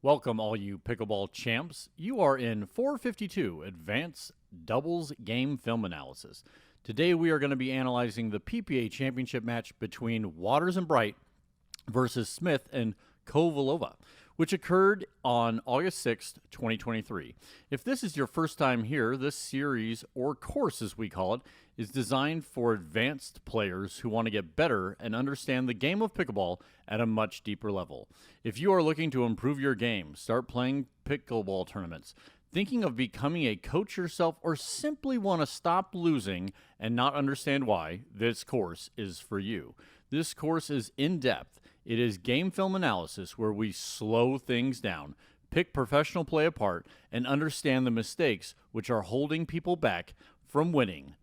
Welcome, all you pickleball champs. You are in 452 Advanced Doubles Game Film Analysis. Today we are going to be analyzing the PPA Championship match between Waters and Bright versus Smith and Kovalova, which occurred on August 6th, 2023. If this is your first time here, this series, or course as we call it, is designed for advanced players who want to get better and understand the game of pickleball at a much deeper level. If you are looking to improve your game, start playing pickleball tournaments, thinking of becoming a coach yourself, or simply want to stop losing and not understand why, this course is for you. This course is in-depth. It is game film analysis where we slow things down, pick professional play apart, and understand the mistakes which are holding people back from winning.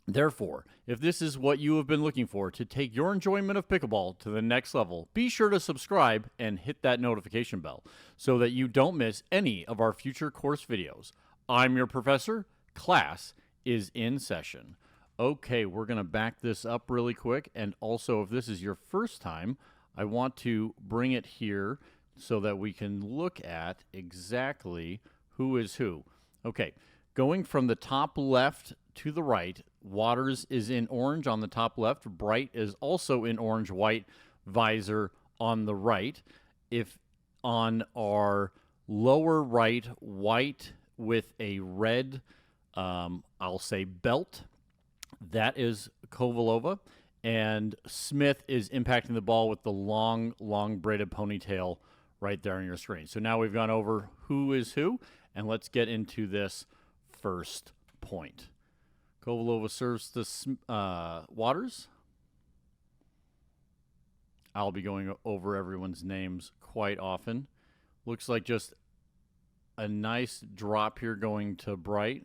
Therefore, if this is what you have been looking for to take your enjoyment of pickleball to the next level, be sure to subscribe and hit that notification bell so that you don't miss any of our future course videos. I'm your professor. Class is in session. Okay, we're going to back this up really quick. And also, if this is your first time, I want to bring it here so that we can look at exactly who is who. Okay, going from the top left to the right, Waters is in orange on the top left. Bright is also in orange, white visor on the right. If on our lower right, white with a red, I'll say belt, that is Kovalova. And Smith is impacting the ball with the long braided ponytail right there on your screen. So now we've gone over who is who, and let's get into this first point. Kovalova serves to Waters. I'll be going over everyone's names quite often. Looks like just a nice drop here going to Bright.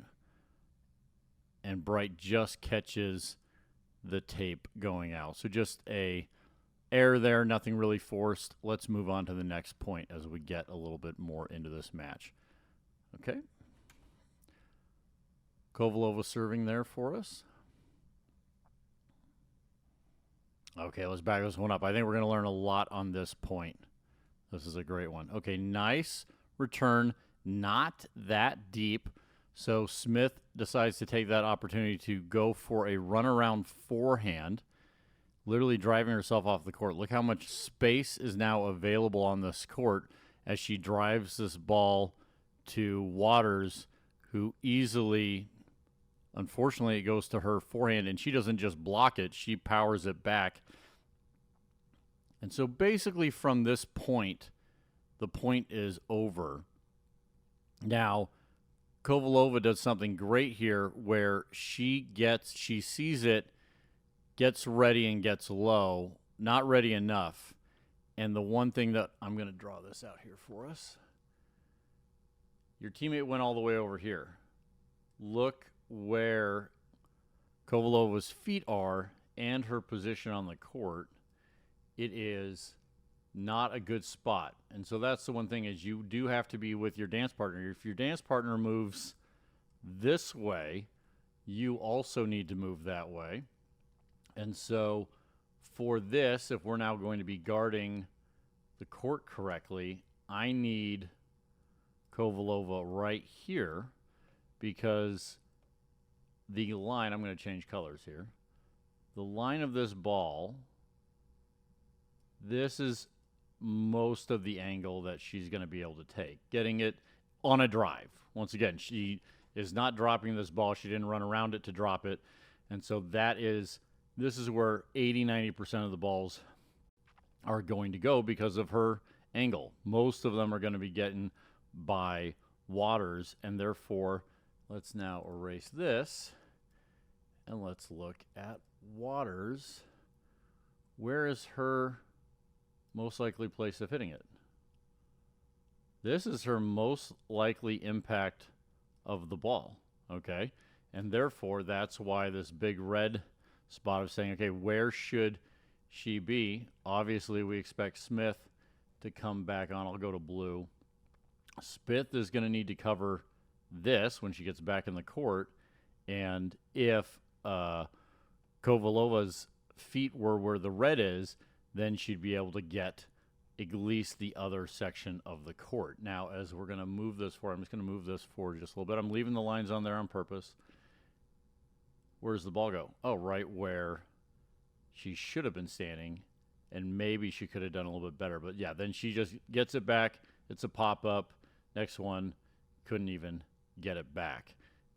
And Bright just catches the tape going out. So just a error there, nothing really forced. Let's move on to the next point as we get a little bit more into this match. Okay. Kovalova serving there for us. Okay, let's back this one up. I think we're going to learn a lot on this point. This is a great one. Okay, nice return, not that deep. So Smith decides to take that opportunity to go for a runaround forehand, literally driving herself off the court. Look how much space is now available on this court as she drives this ball to Waters, who easily, unfortunately, it goes to her forehand, and she doesn't just block it, she powers it back. And so basically from this point, the point is over. Now, Kovalova does something great here where she sees it, gets ready and gets low, not ready enough. And the one thing that I'm going to draw this out here for us. Your teammate went all the way over here. Look where Kovalova's feet are and her position on the court. It is not a good spot. And so that's the one thing, is you do have to be with your dance partner. If your dance partner moves this way, you also need to move that way. And so for this, if we're now going to be guarding the court correctly, I need Kovalova right here, because the line, I'm going to change colors here. The line of this ball, this is most of the angle that she's going to be able to take, getting it on a drive. Once again, she is not dropping this ball. She didn't run around it to drop it. And so this is where 80-90% of the balls are going to go because of her angle. Most of them are going to be getting by Waters, and therefore let's now erase this and let's look at Waters. Where is her most likely place of hitting it? This is her most likely impact of the ball, okay? And therefore, that's why this big red spot of saying, okay, where should she be? Obviously, we expect Smith to come back on. I'll go to blue. Smith is going to need to cover this when she gets back in the court. And if Kovalova's feet were where the red is, then she'd be able to get at least the other section of the court. Now, as we're going to move this forward, I'm just going to move this forward just a little bit. I'm leaving the lines on there on purpose. Where's the ball go? Oh, right where she should have been standing, and maybe she could have done a little bit better. But yeah, then she just gets it back. It's a pop-up. Next one, couldn't even get it back.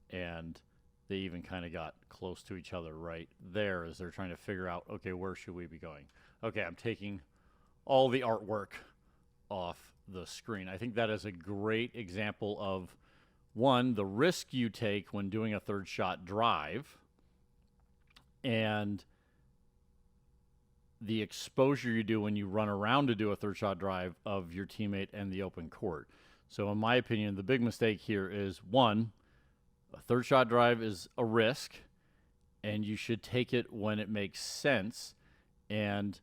And they even kind of got close to each other right there as they're trying to figure out, okay, where should we be going? Okay, I'm taking all the artwork off the screen. I think that is a great example of, one, the risk you take when doing a third shot drive and the exposure you do when you run around to do a third shot drive of your teammate and the open court. So in my opinion, the big mistake here is, one, a third shot drive is a risk, and you should take it when it makes sense. And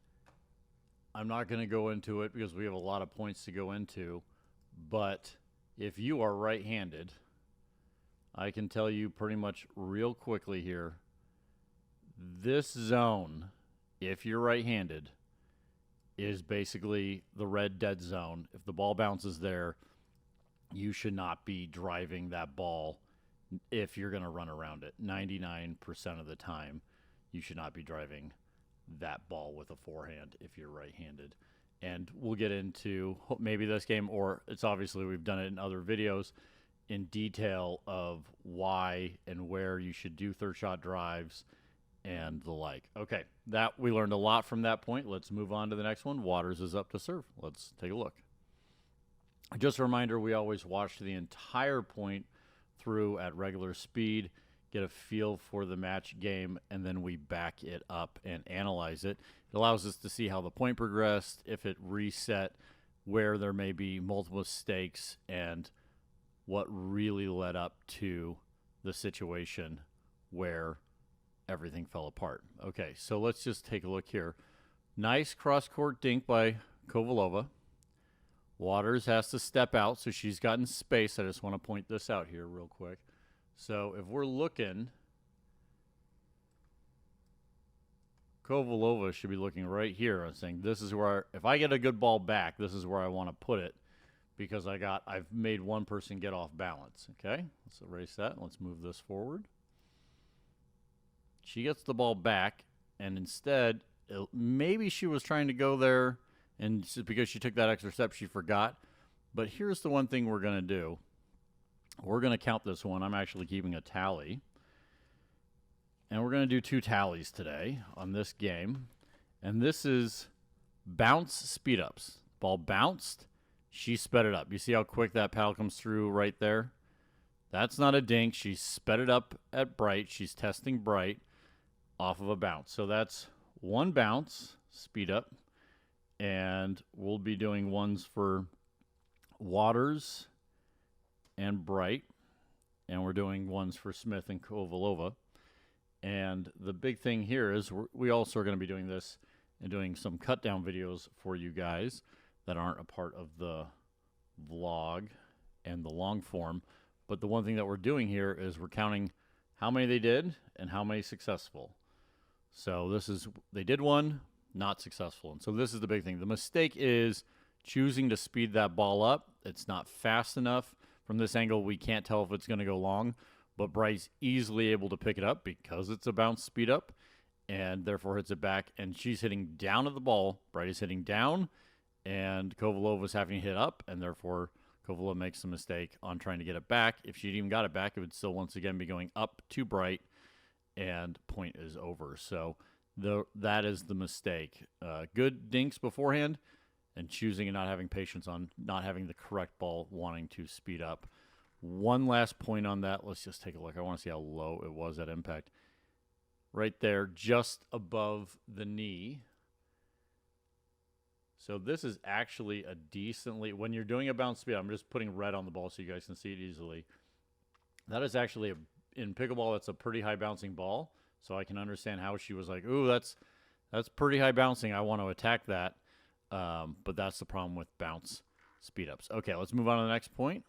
I'm not going to go into it because we have a lot of points to go into, but if you are right-handed, I can tell you pretty much real quickly here, this zone, if you're right-handed, is basically the red dead zone. If the ball bounces there, you should not be driving that ball if you're going to run around it. 99% of the time, you should not be driving that ball with a forehand if you're right-handed. And we'll get into maybe this game, or it's obviously we've done it in other videos in detail of why and where you should do third shot drives and the like. Okay, that we learned a lot from that point. Let's move on to the next one. Waters is up to serve. Let's take a look. Just a reminder, we always watch the entire point through at regular speed, get a feel for the match game, and then we back it up and analyze it. It allows us to see how the point progressed, if it reset, where there may be multiple mistakes, and what really led up to the situation where everything fell apart. Okay, so let's just take a look here. Nice cross-court dink by Kovalova. Waters has to step out, so she's gotten space. I just want to point this out here real quick. So if we're looking, Kovalova should be looking right here and saying, this is where, if I get a good ball back, this is where I want to put it, because I've made one person get off balance. Okay, let's erase that. Let's move this forward. She gets the ball back, and instead, maybe she was trying to go there, and because she took that extra step, she forgot. But here's the one thing we're going to do. We're going to count this one. I'm actually keeping a tally. And we're going to do 2 tallies today on this game. And this is bounce speed ups. Ball bounced. She sped it up. You see how quick that paddle comes through right there? That's not a dink. She sped it up at Bright. She's testing Bright off of a bounce. So that's 1 bounce, speed up. And we'll be doing ones for Waters and Bright. And we're doing ones for Smith and Kovalova. And the big thing here is we also are going to be doing this and doing some cut down videos for you guys that aren't a part of the vlog and the long form. But the one thing that we're doing here is we're counting how many they did and how many successful. So this is, they did one, not successful. And so this is the big thing. The mistake is choosing to speed that ball up. It's not fast enough. From this angle, we can't tell if it's going to go long, but Bright's easily able to pick it up because it's a bounce speed up and therefore hits it back. And she's hitting down at the ball. Bright is hitting down, and Kovalova's having to hit up, and therefore Kovalova makes a mistake on trying to get it back. If she'd even got it back, it would still once again be going up to Bright, and point is over. So that is the mistake. Good dinks beforehand, and choosing and not having patience on not having the correct ball, wanting to speed up. One last point on that. Let's just take a look. I want to see how low it was at impact. Right there, just above the knee. So this is actually a decently, when you're doing a bounce speed, I'm just putting red on the ball so you guys can see it easily. That is actually, in pickleball, that's a pretty high bouncing ball. So I can understand how she was like, ooh, that's pretty high bouncing. I want to attack that. But that's the problem with bounce speed ups. Okay, let's move on to the next point.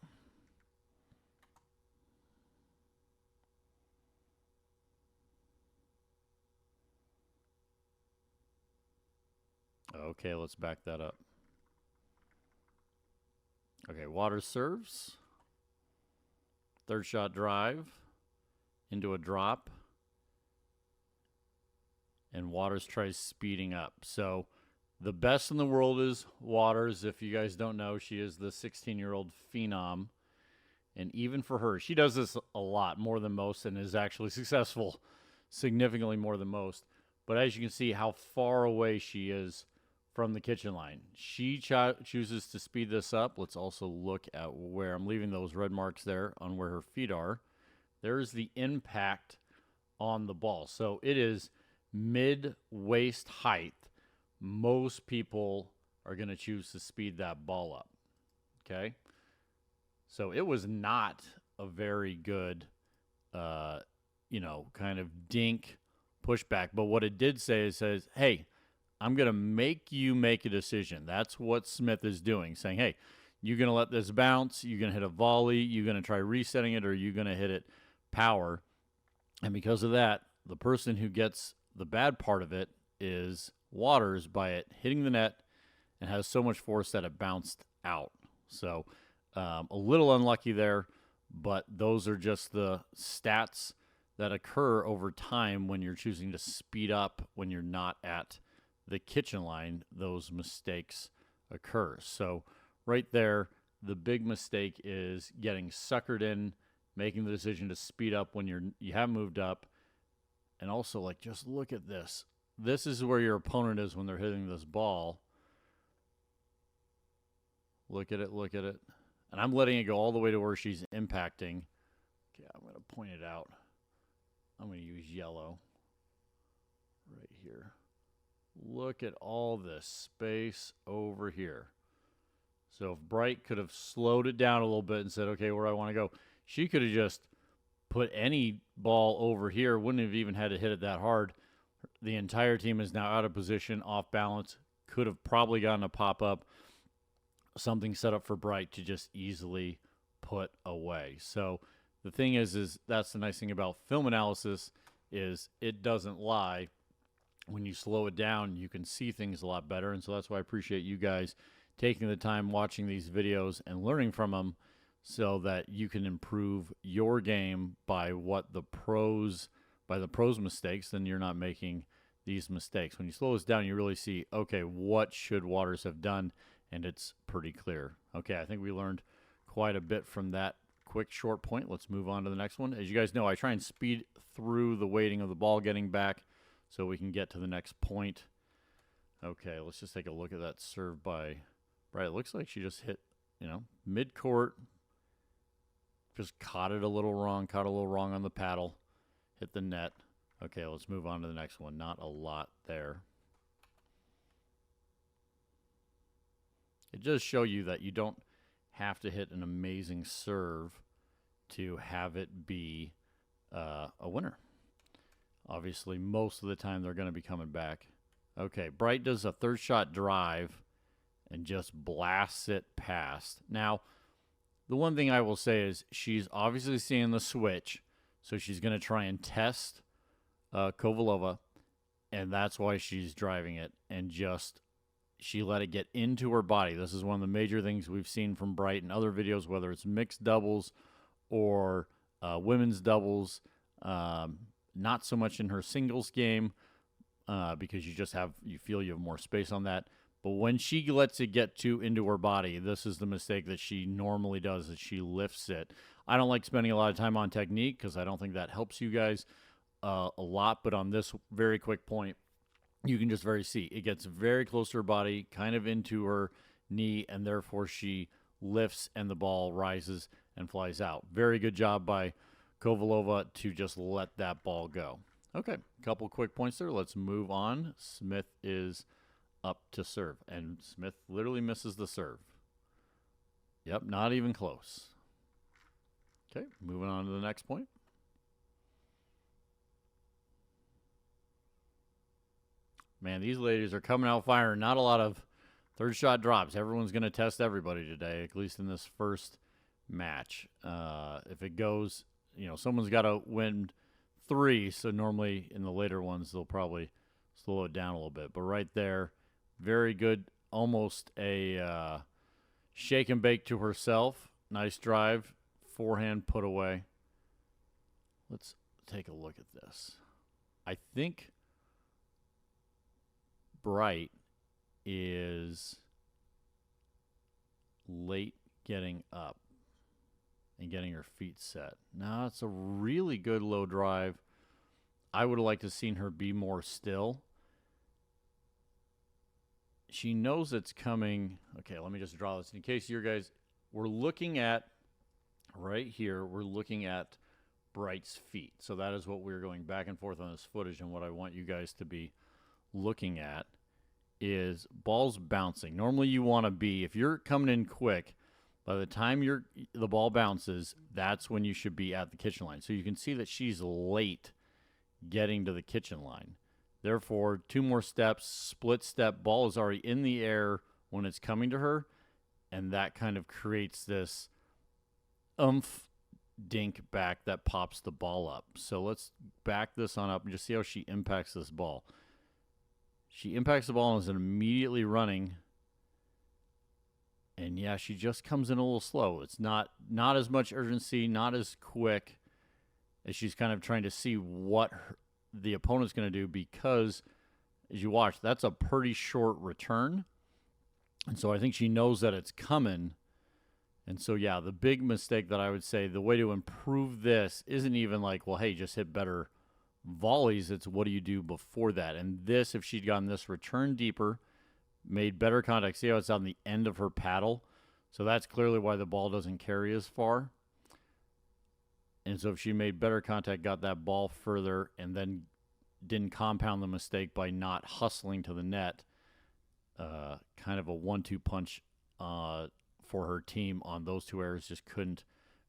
Okay, let's back that up. Okay, Waters serves. Third shot drive into a drop. And Waters tries speeding up. So the best in the world is Waters. If you guys don't know, she is the 16-year-old phenom. And even for her, she does this a lot, more than most, and is actually successful significantly more than most. But as you can see how far away she is from the kitchen line. She chooses to speed this up. Let's also look at where I'm leaving those red marks there on where her feet are. There's the impact on the ball. So it is mid-waist height. Most people are going to choose to speed that ball up. Okay? So it was not a very good, kind of dink pushback. But what it did say is, says, hey, I'm going to make you make a decision. That's what Smith is doing, saying, hey, you're going to let this bounce. You're going to hit a volley. You're going to try resetting it, or you're going to hit it power. And because of that, the person who gets the bad part of it is Waters by it hitting the net and has so much force that it bounced out. So a little unlucky there, but those are just the stats that occur over time when you're choosing to speed up when you're not at the kitchen line. Those mistakes occur. So right there, the big mistake is getting suckered in, making the decision to speed up when you haven't moved up. And also, like, just look at this. This is where your opponent is when they're hitting this ball. Look at it, look at it. And I'm letting it go all the way to where she's impacting. Okay, I'm going to point it out. I'm going to use yellow right here. Look at all this space over here. So if Bright could have slowed it down a little bit and said, okay, where I want to go, she could have just put any ball over here, wouldn't have even had to hit it that hard. The entire team is now out of position, off balance, could have probably gotten a pop-up, something set up for Bright to just easily put away. So the thing is that's the nice thing about film analysis is it doesn't lie. When you slow it down, you can see things a lot better. And so that's why I appreciate you guys taking the time watching these videos and learning from them so that you can improve your game by the pros mistakes. Then you're not making these mistakes. When you slow this down, you really see, okay, what should Waters have done? And it's pretty clear. Okay, I think we learned quite a bit from that quick short point. Let's move on to the next one. As you guys know, I try and speed through the waiting of the ball getting back so we can get to the next point. Okay, let's just take a look at that serve by Bright. It looks like she just hit, mid-court. Just caught it a little wrong, on the paddle. Hit the net. Okay, let's move on to the next one. Not a lot there. It does show you that you don't have to hit an amazing serve to have it be a winner. Obviously, most of the time they're going to be coming back. Okay, Bright does a third shot drive and just blasts it past. Now, the one thing I will say is she's obviously seeing the switch, so she's going to try and test Kovalova, and that's why she's driving it, and she let it get into her body. This is one of the major things we've seen from Bright in other videos, whether it's mixed doubles or women's doubles. Not so much in her singles game because you feel you have more space on that. But when she lets it get into her body, this is the mistake that she normally does, is she lifts it. I don't like spending a lot of time on technique because I don't think that helps you guys a lot. But on this very quick point, you can just see it gets very close to her body, kind of into her knee, and therefore she lifts and the ball rises and flies out. Very good job by Kovalova to just let that ball go. Okay, a couple quick points there. Let's move on. Smith is up to serve, and Smith literally misses the serve. Yep, not even close. Okay, moving on to the next point. Man, these ladies are coming out firing. Not a lot of third shot drops. Everyone's going to test everybody today, at least in this first match. If it goes, someone's got to win 3, so normally in the later ones, they'll probably slow it down a little bit. But right there, very good, almost a Shake and bake to herself. Nice drive. Forehand put away. Let's take a look at this. I think Bright is late getting up and getting her feet set. Now, it's a really good low drive. I would have liked to have seen her be more still. She knows it's coming. Okay, let me just draw this in case you guys, we're looking at right here, we're looking at Bright's feet. So that is what we're going back and forth on this footage, and what I want you guys to be looking at is balls bouncing. Normally you want to be, if you're coming in quick, by the time the ball bounces, that's when you should be at the kitchen line. So you can see that she's late getting to the kitchen line. Therefore, 2 more steps, split step, ball is already in the air when it's coming to her, and that kind of creates this oomph dink back that pops the ball up. So let's back this on up and just see how she impacts this ball. She impacts the ball and is immediately running. And yeah, she just comes in a little slow. It's not as much urgency, not as quick, as she's kind of trying to see what the opponent's going to do, because as you watch, that's a pretty short return. And so I think she knows that it's coming. And so, yeah, the big mistake that I would say, the way to improve this isn't even like, well, hey, just hit better volleys. It's what do you do before that? And this, if she'd gotten this return deeper, made better contact. See how it's on the end of her paddle? So that's clearly why the ball doesn't carry as far. And so if she made better contact, got that ball further, and then didn't compound the mistake by not hustling to the net, kind of a 1-2 punch for her team on those 2 errors, just couldn't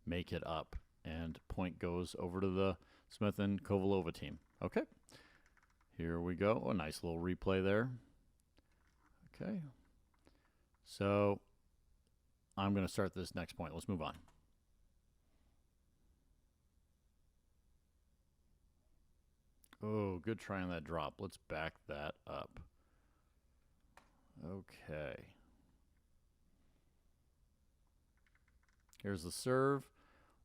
make it up. And point goes over to the Smith and Kovalova team. Okay, here we go. A nice little replay there. Okay, so I'm going to start this next point. Let's move on. Oh, good try on that drop. Let's back that up. Okay. Here's the serve.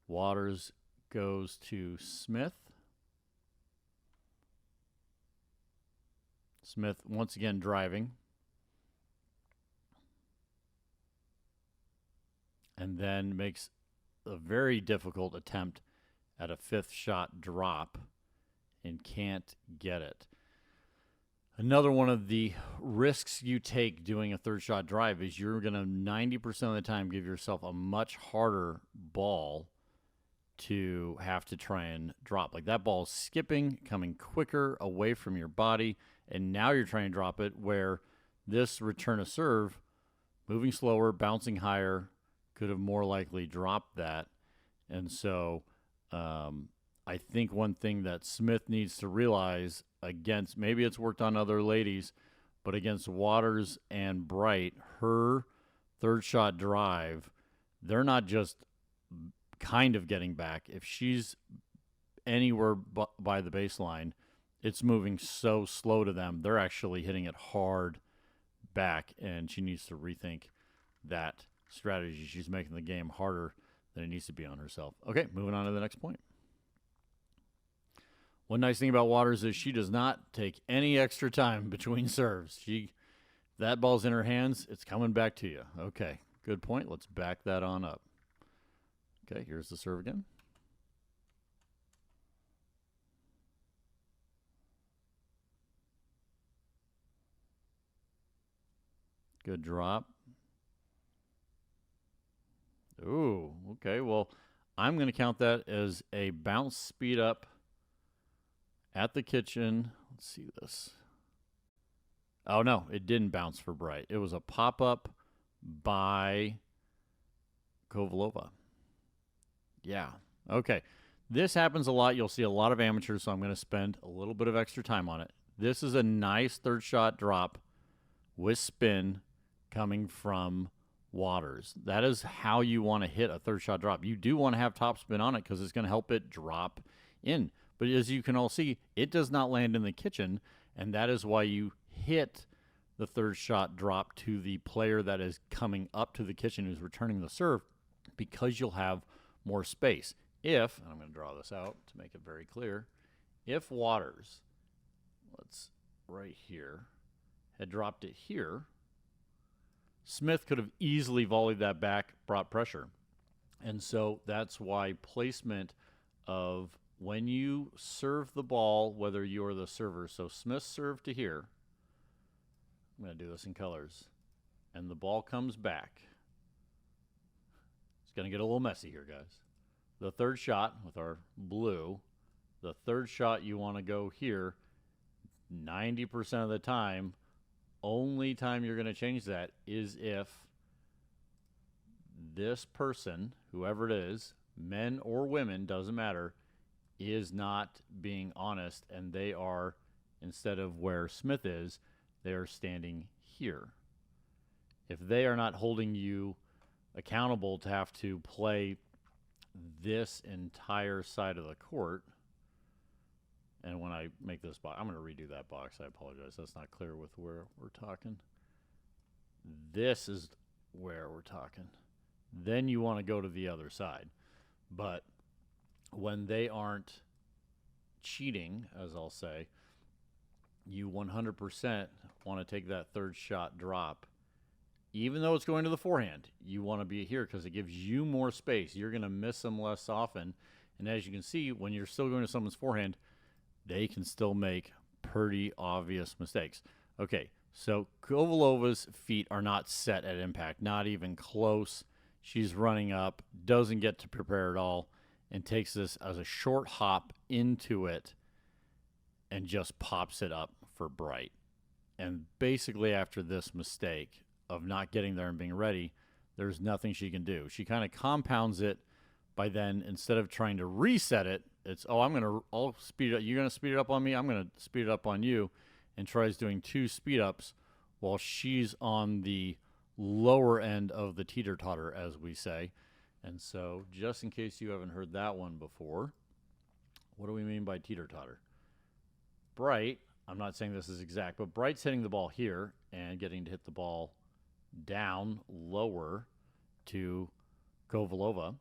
Waters goes to Smith. Smith once again driving. And then makes a very difficult attempt at a 5th shot drop and can't get it. Another one of the risks you take doing a 3rd shot drive is you're going to 90% of the time give yourself a much harder ball to have to try and drop. Like that ball is skipping, coming quicker away from your body, and now you're trying to drop it, where this return of serve, moving slower, bouncing higher, could have more likely dropped that. And so I think one thing that Smith needs to realize against, maybe it's worked on other ladies, but against Waters and Bright, her 3rd shot drive, they're not just kind of getting back. If she's anywhere by the baseline, it's moving so slow to them. They're actually hitting it hard back, and she needs to rethink that strategy. She's making the game harder than it needs to be on herself. Okay, moving on to the next point. One nice thing about Waters is she does not take any extra time between serves. That ball's in her hands, it's coming back to you. Okay, good point. Let's back that on up. Okay, here's the serve again. Good drop. Ooh, okay. Well, I'm going to count that as a bounce speed up at the kitchen. Let's see this. Oh, no, it didn't bounce for Bright. It was a pop-up by Kovalova. Yeah, okay. This happens a lot. You'll see a lot of amateurs, so I'm going to spend a little bit of extra time on it. This is a nice 3rd shot drop with spin coming from Waters. That is how you want to hit a 3rd shot drop. You do want to have top spin on it because it's going to help it drop in. But as you can all see, it does not land in the kitchen, and that is why you hit the third shot drop to the player that is coming up to the kitchen who's returning the serve, because you'll have more space. If, and I'm going to draw this out to make it very clear, if Waters, let's right here, had dropped it here, Smith could have easily volleyed that back, brought pressure. And so that's why placement of when you serve the ball, whether you're the server, so Smith served to here, I'm going to do this in colors, and the ball comes back. It's going to get a little messy here, guys. The third shot with our blue, the third shot you want to go here, 90% of the time, only time you're going to change that is if this person, whoever it is, men or women, doesn't matter, is not being honest, and they are, instead of where Smith is, they're standing here. If they are not holding you accountable to have to play this entire side of the court, and when I make this box, I'm going to redo that box. I apologize. That's not clear with where we're talking. This is where we're talking. Then you want to go to the other side. But when they aren't cheating, as I'll say, you 100% want to take that third shot drop. Even though it's going to the forehand, you want to be here because it gives you more space. You're going to miss them less often. And as you can see, when you're still going to someone's forehand, they can still make pretty obvious mistakes. Okay, so Kovalova's feet are not set at impact, not even close. She's running up, doesn't get to prepare at all, and takes this as a short hop into it and just pops it up for Bright. And basically after this mistake of not getting there and being ready, there's nothing she can do. She kind of compounds it by then, instead of trying to reset it, it's, oh, I'll speed it up. You're going to speed it up on me. I'm going to speed it up on you, and tries doing 2 speed ups while she's on the lower end of the teeter-totter, as we say. And so just in case you haven't heard that one before, what do we mean by teeter-totter? Bright, I'm not saying this is exact, but Bright's hitting the ball here and getting to hit the ball down lower to Kovalova.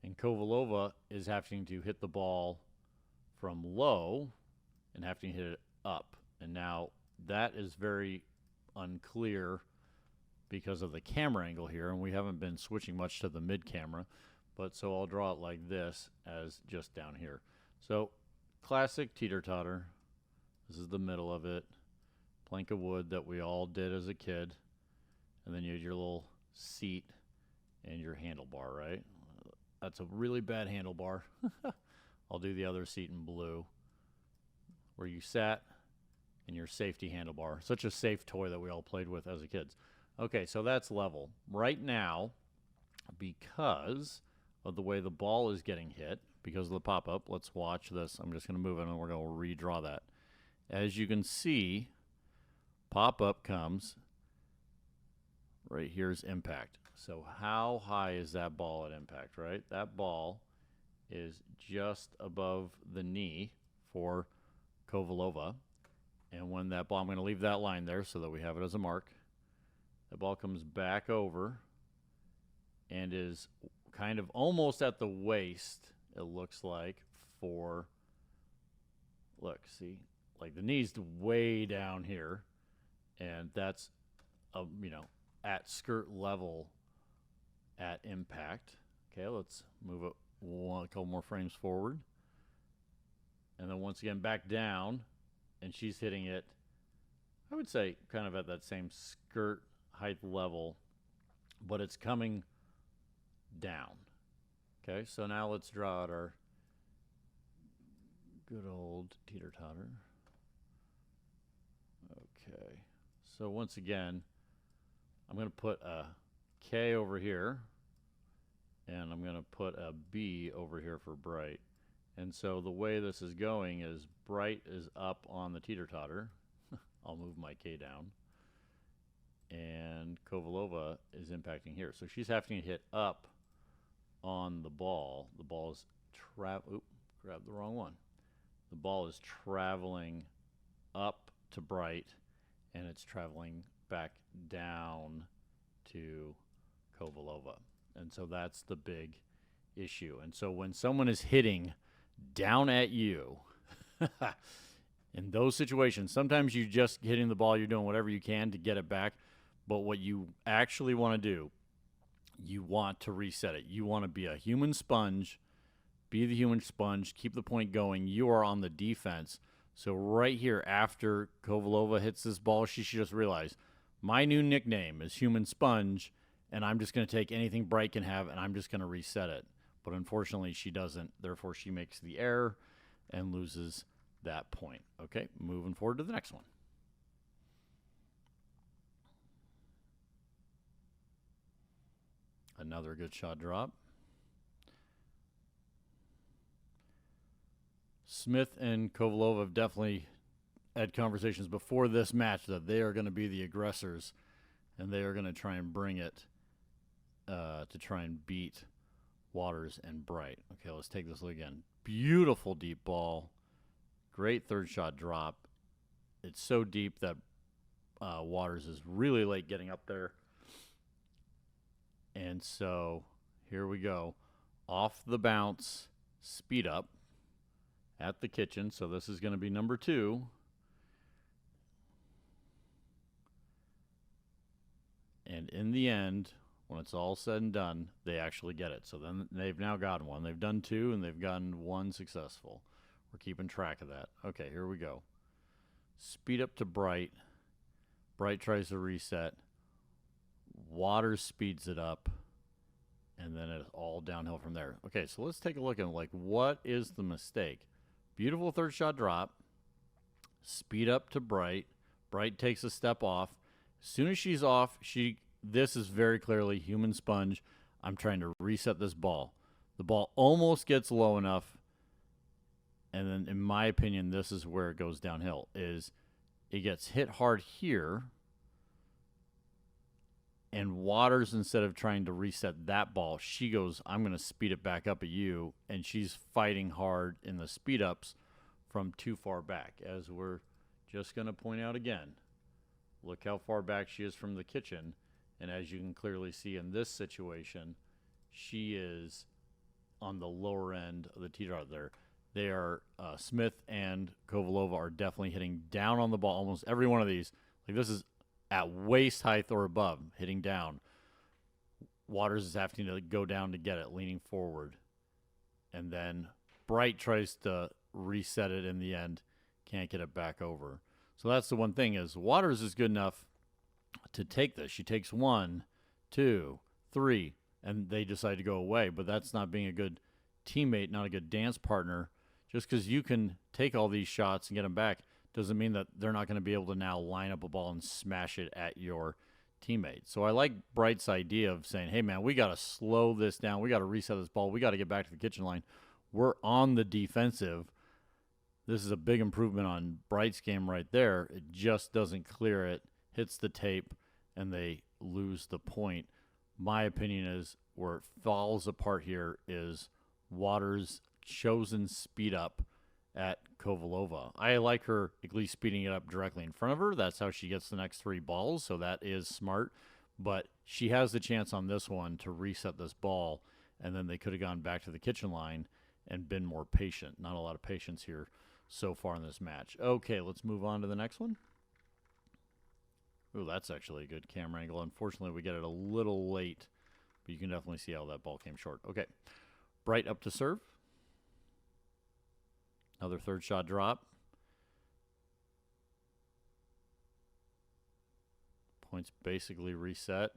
And Kovalova is having to hit the ball from low and having to hit it up. And now that is very unclear because of the camera angle here, and we haven't been switching much to the mid camera. But so I'll draw it like this, as just down here. So classic teeter-totter. This is the middle of it. Plank of wood that we all did as a kid. And then you had your little seat and your handlebar, right? That's a really bad handlebar. I'll do the other seat in blue, where you sat in your safety handlebar. Such a safe toy that we all played with as a kids. Okay, so that's level. Right now, because of the way the ball is getting hit, because of the pop-up, let's watch this. I'm just going to move it, and we're going to redraw that. As you can see, pop-up comes. Right here's impact. So how high is that ball at impact, right? That ball is just above the knee for Kovalova. And when that ball, I'm going to leave that line there so that we have it as a mark. The ball comes back over and is kind of almost at the waist, it looks like, for, look, see, like the knee's way down here, and that's, at skirt level at impact. Okay, let's move it a couple more frames forward. And then once again back down, and she's hitting it, I would say, kind of at that same skirt height level, but it's coming down. Okay, so now let's draw out our good old teeter-totter. Okay, so once again, I'm going to put a K over here, and I'm going to put a B over here for Bright. And so the way this is going is Bright is up on the teeter-totter. I'll move my K down. And Kovalova is impacting here. So she's having to hit up on the ball. The ball is grabbed the wrong one. The ball is traveling up to Bright, and it's traveling back down to Kovalova. And so that's the big issue. And so when someone is hitting down at you, in those situations, sometimes you just hitting the ball, you're doing whatever you can to get it back. But what you actually want to do, you want to reset it. You want to be a human sponge, be the human sponge, keep the point going. You are on the defense. So right here, after Kovalova hits this ball, she should just realize, my new nickname is Human Sponge, and I'm just going to take anything Bright can have, and I'm just going to reset it. But unfortunately, she doesn't. Therefore, she makes the error and loses that point. Okay, moving forward to the next one. Another good shot drop. Smith and Kovalova have definitely had conversations before this match that they are going to be the aggressors and they are going to try and bring it to try and beat Waters and Bright. Okay, let's take this look again. Beautiful deep ball. Great third shot drop. It's so deep that Waters is really late getting up there. And so here we go. Off the bounce, speed up at the kitchen. So this is going to be number 2. And in the end, when it's all said and done, they actually get it. So then they've now gotten one. They've done 2, and they've gotten 1 successful. We're keeping track of that. Okay, here we go. Speed up to Bright. Bright tries to reset. Waters speeds it up. And then it's all downhill from there. Okay, so let's take a look at what is the mistake? Beautiful third shot drop. Speed up to Bright. Bright takes a step off. As soon as she's off, this is very clearly Human Sponge. I'm trying to reset this ball. The ball almost gets low enough. And then, in my opinion, this is where it goes downhill. Is it gets hit hard here. And Waters, instead of trying to reset that ball, she goes, I'm going to speed it back up at you. And she's fighting hard in the speed ups from too far back. As we're just going to point out again. Look how far back she is from the kitchen. And as you can clearly see in this situation, she is on the lower end of the tee drop there. They are, Smith and Kovalova are definitely hitting down on the ball. Almost every one of these. Like this is at waist height or above, hitting down. Waters is having to go down to get it, leaning forward. And then Bright tries to reset it in the end. Can't get it back over. So that's the one thing is Waters is good enough to take this. She takes 1, 2, 3, and they decide to go away. But that's not being a good teammate, not a good dance partner. Just because you can take all these shots and get them back doesn't mean that they're not going to be able to now line up a ball and smash it at your teammate. So I like Bright's idea of saying, hey, man, we got to slow this down. We got to reset this ball. We got to get back to the kitchen line. We're on the defensive. This is a big improvement on Bright's game right there. It just doesn't clear it, hits the tape, and they lose the point. My opinion is where it falls apart here is Waters' chosen speed up at Kovalova. I like her at least speeding it up directly in front of her. That's how she gets the next 3 balls, so that is smart. But she has the chance on this one to reset this ball, and then they could have gone back to the kitchen line and been more patient. Not a lot of patience here so far in this match. Okay, let's move on to the next one. Ooh, that's actually a good camera angle. Unfortunately, we get it a little late, but you can definitely see how that ball came short. Okay, Bright up to serve. Another third shot drop. Points basically reset.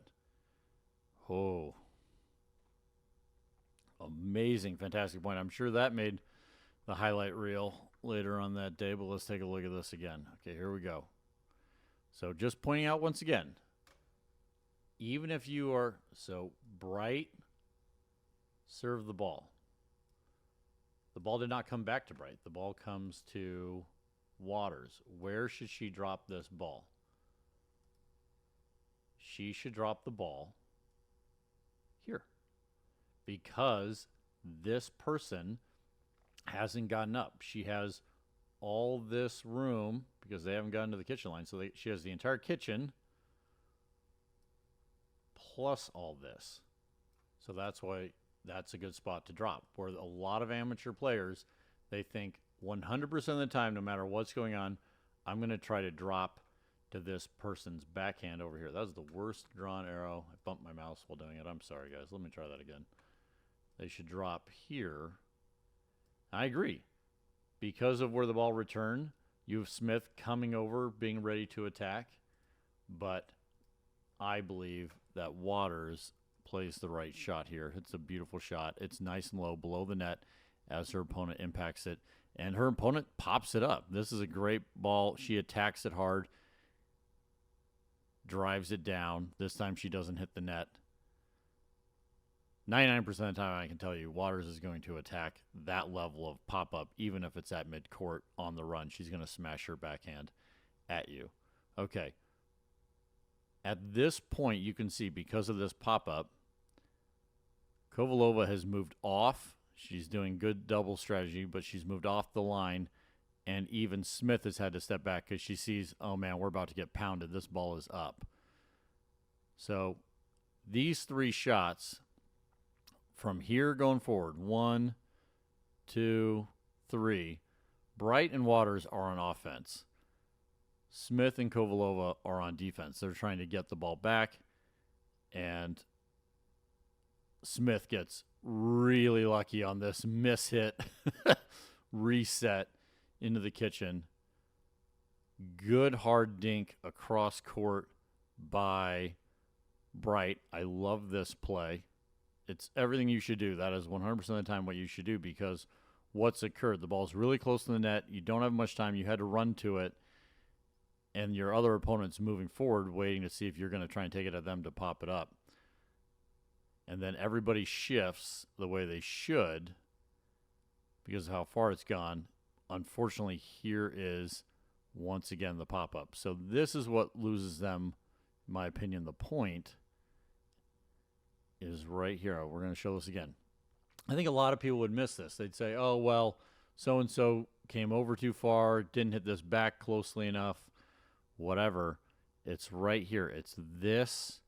Oh. Amazing, fantastic point. I'm sure that made the highlight reel later on that day, but let's take a look at this again. Okay, here we go. So just pointing out once again, even if you are, so Bright serve the ball. The ball did not come back to Bright. The ball comes to Waters. Where should she drop this ball? She should drop the ball here because this person hasn't gotten up. She has all this room because they haven't gotten to the kitchen line. So she has the entire kitchen plus all this. So that's why that's a good spot to drop. Where a lot of amateur players, they think 100% of the time, no matter what's going on, I'm going to try to drop to this person's backhand over here. That was the worst drawn arrow. I bumped my mouse while doing it. I'm sorry, guys. Let me try that again. They should drop here. I agree. Because of where the ball returned, you have Smith coming over, being ready to attack. But I believe that Waters plays the right shot here. It's a beautiful shot. It's nice and low below the net as her opponent impacts it. And her opponent pops it up. This is a great ball. She attacks it hard. Drives it down. This time she doesn't hit the net. 99% of the time I can tell you Waters is going to attack that level of pop-up, even if it's at mid-court on the run. She's going to smash her backhand at you. Okay. At this point, you can see because of this pop-up, Kovalova has moved off. She's doing good double strategy, but she's moved off the line. And even Smith has had to step back because she sees, oh, man, we're about to get pounded. This ball is up. So these three shots from here going forward, 1, 2, 3, Bright and Waters are on offense. Smith and Kovalova are on defense. They're trying to get the ball back, and Smith gets really lucky on this miss-hit reset into the kitchen. Good hard dink across court by Bright. I love this play. It's everything you should do. That is 100% of the time what you should do, because what's occurred, the ball's really close to the net. You don't have much time. You had to run to it, and your other opponent's moving forward waiting to see if you're going to try and take it at them to pop it up. And then everybody shifts the way they should because of how far it's gone. Unfortunately, here is, once again, the pop-up. So this is what loses them, in my opinion. The point is right here. We're going to show this again. I think a lot of people would miss this. They'd say, oh, well, so-and-so came over too far, didn't hit this back closely enough, whatever. It's right here. It's this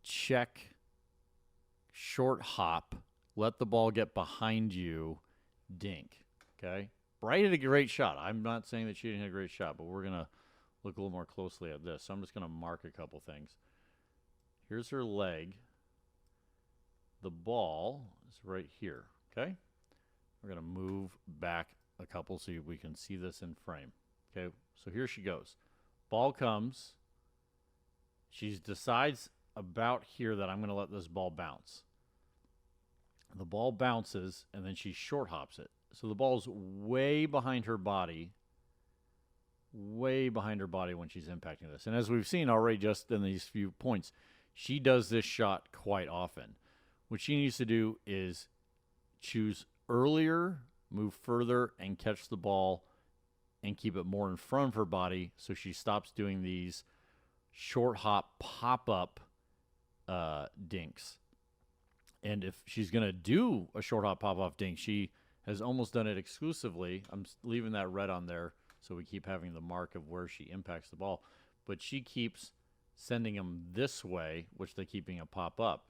check, short hop, let the ball get behind you, dink. Okay? Bright had a great shot. I'm not saying that she didn't hit a great shot, but we're going to look a little more closely at this. So I'm just going to mark a couple things. Here's her leg. The ball is right here. Okay? We're going to move back a couple so we can see this in frame. Okay? So here she goes. Ball comes. She decides about here that I'm going to let this ball bounce. The ball bounces, and then she short hops it. So the ball's way behind her body when she's impacting this. And as we've seen already just in these few points, she does this shot quite often. What she needs to do is choose earlier, move further, and catch the ball and keep it more in front of her body so she stops doing these short hop pop-up dinks. And if she's going to do a short hop pop-off dink, she has almost done it exclusively. I'm leaving that red on there so we keep having the mark of where she impacts the ball. But she keeps sending them this way, which they're keeping a pop-up.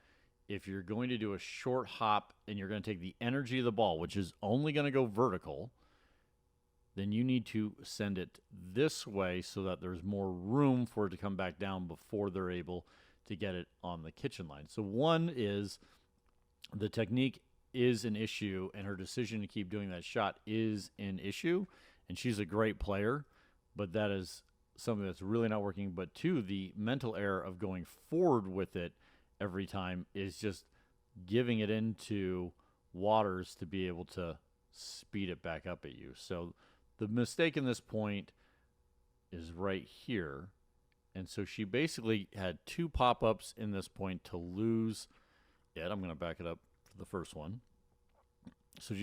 If you're going to do a short hop and you're going to take the energy of the ball, which is only going to go vertical, then you need to send it this way so that there's more room for it to come back down before they're able to get it on the kitchen line. So one is the technique is an issue, and her decision to keep doing that shot is an issue, and she's a great player, but that is something that's really not working. But two, the mental error of going forward with it every time is just giving it into Waters to be able to speed it back up at you. So the mistake in this point is right here. And so she basically had two pop-ups in this point to lose it. I'm going to back it up for the first one. So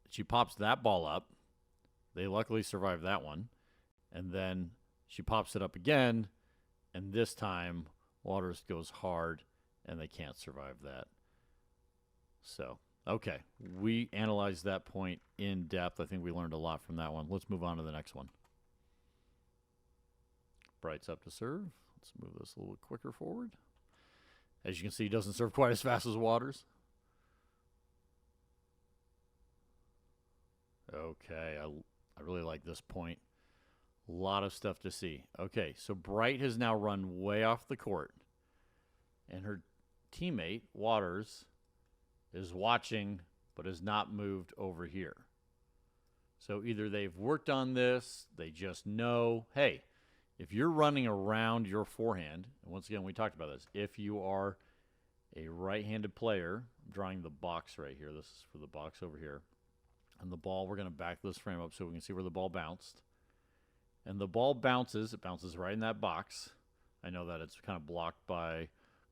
she pops that ball up. They luckily survived that one. And then she pops it up again. And this time, Waters goes hard, and they can't survive that. So, okay. We analyzed that point in depth. I think we learned a lot from that one. Let's move on to the next one. Bright's up to serve. Let's move this a little quicker forward. As you can see, he doesn't serve quite as fast as Waters. Okay, I really like this point. A lot of stuff to see. Okay, so Bright has now run way off the court. And her teammate, Waters, is watching but has not moved over here. So either they've worked on this, they just know, hey, if you're running around your forehand, and once again, we talked about this, if you are a right-handed player, I'm drawing the box right here. This is for the box over here. And the ball, we're going to back this frame up so we can see where the ball bounced. And the ball bounces. It bounces right in that box. I know that it's kind of blocked by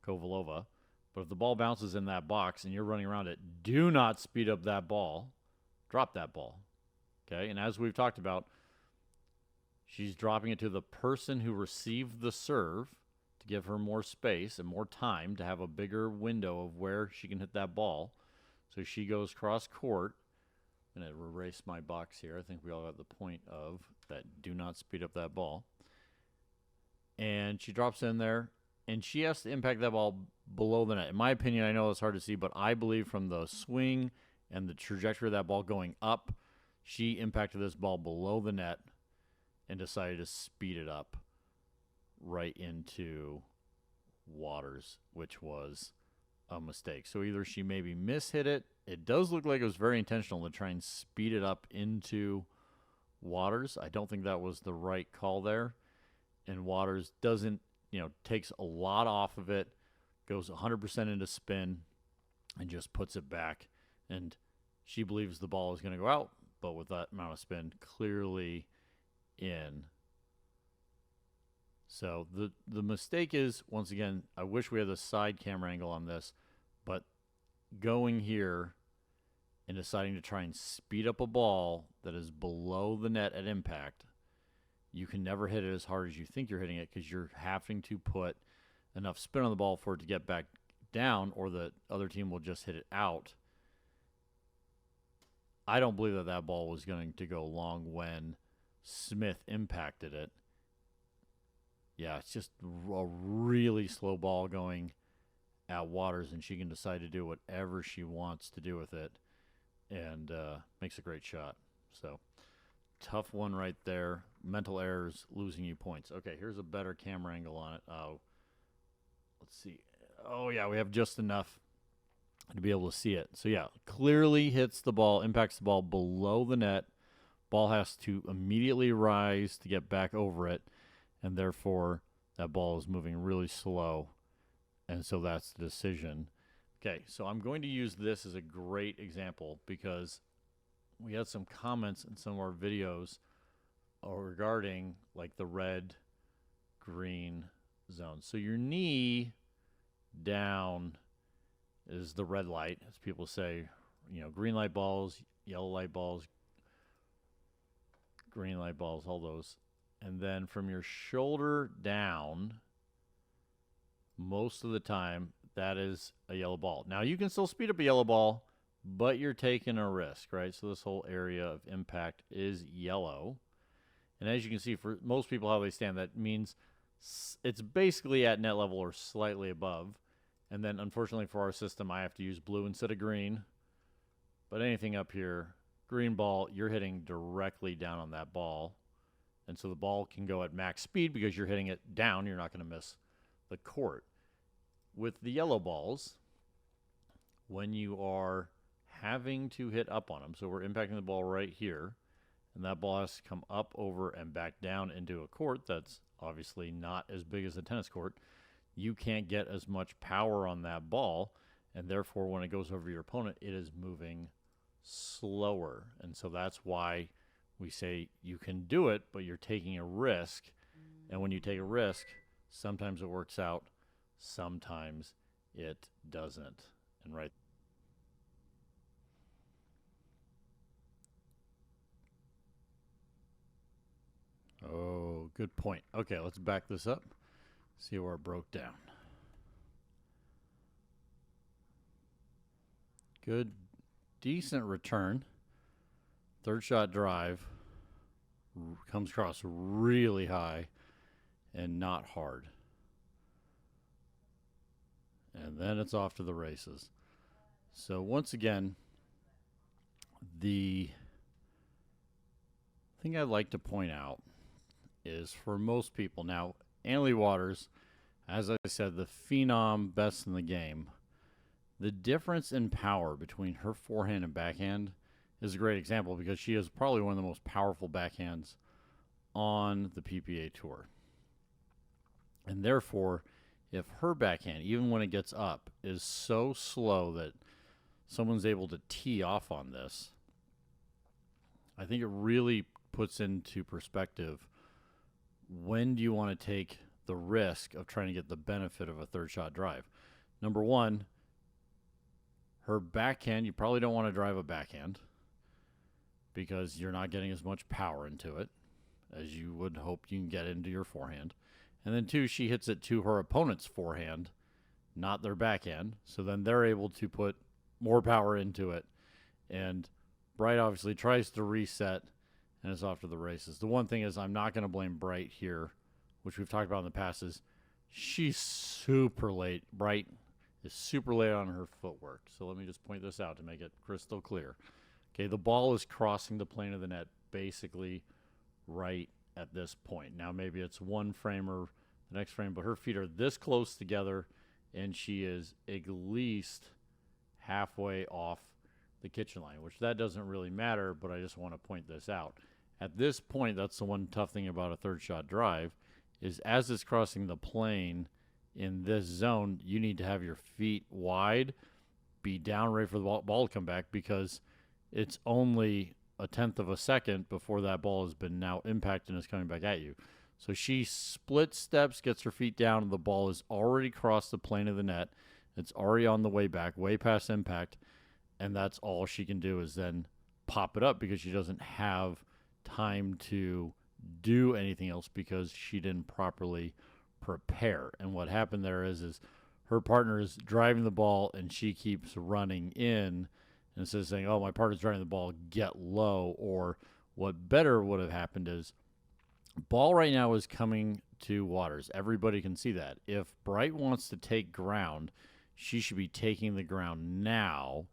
Kovalova. But if the ball bounces in that box and you're running around it, do not speed up that ball. Drop that ball. Okay? And as we've talked about, she's dropping it to the person who received the serve to give her more space and more time to have a bigger window of where she can hit that ball. So she goes cross court. I'm going to erase my box here. I think we all got the point of that. Do not speed up that ball. And she drops in there, and she has to impact that ball below the net. In my opinion, I know it's hard to see, but I believe from the swing and the trajectory of that ball going up, she impacted this ball below the net and decided to speed it up right into Waters, which was a mistake. So either she maybe mishit it. It does look like it was very intentional to try and speed it up into Waters. I don't think that was the right call there. And Waters doesn't, takes a lot off of it, goes 100% into spin, and just puts it back. And she believes the ball is going to go out, but with that amount of spin, clearly in. So the mistake is, once again, I wish we had the side camera angle on this, but going here and deciding to try and speed up a ball that is below the net at impact, you can never hit it as hard as you think you're hitting it because you're having to put enough spin on the ball for it to get back down, or the other team will just hit it out. I don't believe that that ball was going to go long when Smith impacted it. Yeah, it's just a really slow ball going at Waters, and she can decide to do whatever she wants to do with it, and makes a great shot. So tough one right there. Mental errors losing you points. Okay, here's a better camera angle on it. Let's see. Oh, yeah, we have just enough to be able to see it. So, yeah, clearly hits the ball, impacts the ball below the net. Ball has to immediately rise to get back over it, and therefore that ball is moving really slow, and so that's the decision. Okay, so I'm going to use this as a great example because we had some comments in some of our videos regarding like the red, green zone. So your knee down is the red light, as people say, green light balls, yellow light balls, green light balls, all those. And then from your shoulder down, most of the time, that is a yellow ball. Now, you can still speed up a yellow ball, but you're taking a risk, right? So this whole area of impact is yellow. And as you can see, for most people, how they stand, that means it's basically at net level or slightly above. And then, unfortunately for our system, I have to use blue instead of green. But anything up here, green ball, you're hitting directly down on that ball. And so the ball can go at max speed because you're hitting it down. You're not going to miss the court. With the yellow balls, when you are having to hit up on them, so we're impacting the ball right here, and that ball has to come up, over, and back down into a court that's obviously not as big as a tennis court, you can't get as much power on that ball, and therefore when it goes over your opponent, it is moving slower. And so that's why we say you can do it, but you're taking a risk. And when you take a risk, sometimes it works out, sometimes it doesn't. And right. Oh, good point. Okay, let's back this up. See where it broke down. Good, decent return. Third shot drive comes across really high and not hard. And then it's off to the races. So once again, the thing I'd like to point out is for most people now, Annalie Waters, as I said, the phenom best in the game. The difference in power between her forehand and backhand is a great example because she is probably one of the most powerful backhands on the PPA Tour. And therefore, if her backhand, even when it gets up, is so slow that someone's able to tee off on this, I think it really puts into perspective, when do you want to take the risk of trying to get the benefit of a third shot drive? Number one, her backhand, you probably don't want to drive a backhand because you're not getting as much power into it as you would hope you can get into your forehand. And then two, she hits it to her opponent's forehand, not their backhand. So then they're able to put more power into it. And Bright obviously tries to reset and is off to the races. The one thing is, I'm not going to blame Bright here, which we've talked about in the past, is she's super late. Bright is super late on her footwork. So let me just point this out to make it crystal clear. Okay, the ball is crossing the plane of the net basically right at this point. Now maybe it's one frame or the next frame, but her feet are this close together and she is at least halfway off the kitchen line, which that doesn't really matter, but I just want to point this out. At this point, that's the one tough thing about a third shot drive, is as it's crossing the plane in this zone, you need to have your feet wide, be down ready for the ball to come back, because it's only a tenth of a second before that ball has been now impacted and is coming back at you. So she split steps, gets her feet down, and the ball has already crossed the plane of the net. It's already on the way back, way past impact, and that's all she can do is then pop it up because she doesn't have time to do anything else because she didn't properly prepare. And what happened there is her partner is driving the ball and she keeps running in and instead of saying, oh, my partner's driving the ball, get low. Or what better would have happened is ball right now is coming to Waters. Everybody can see that. If Bright wants to take ground, she should be taking the ground now.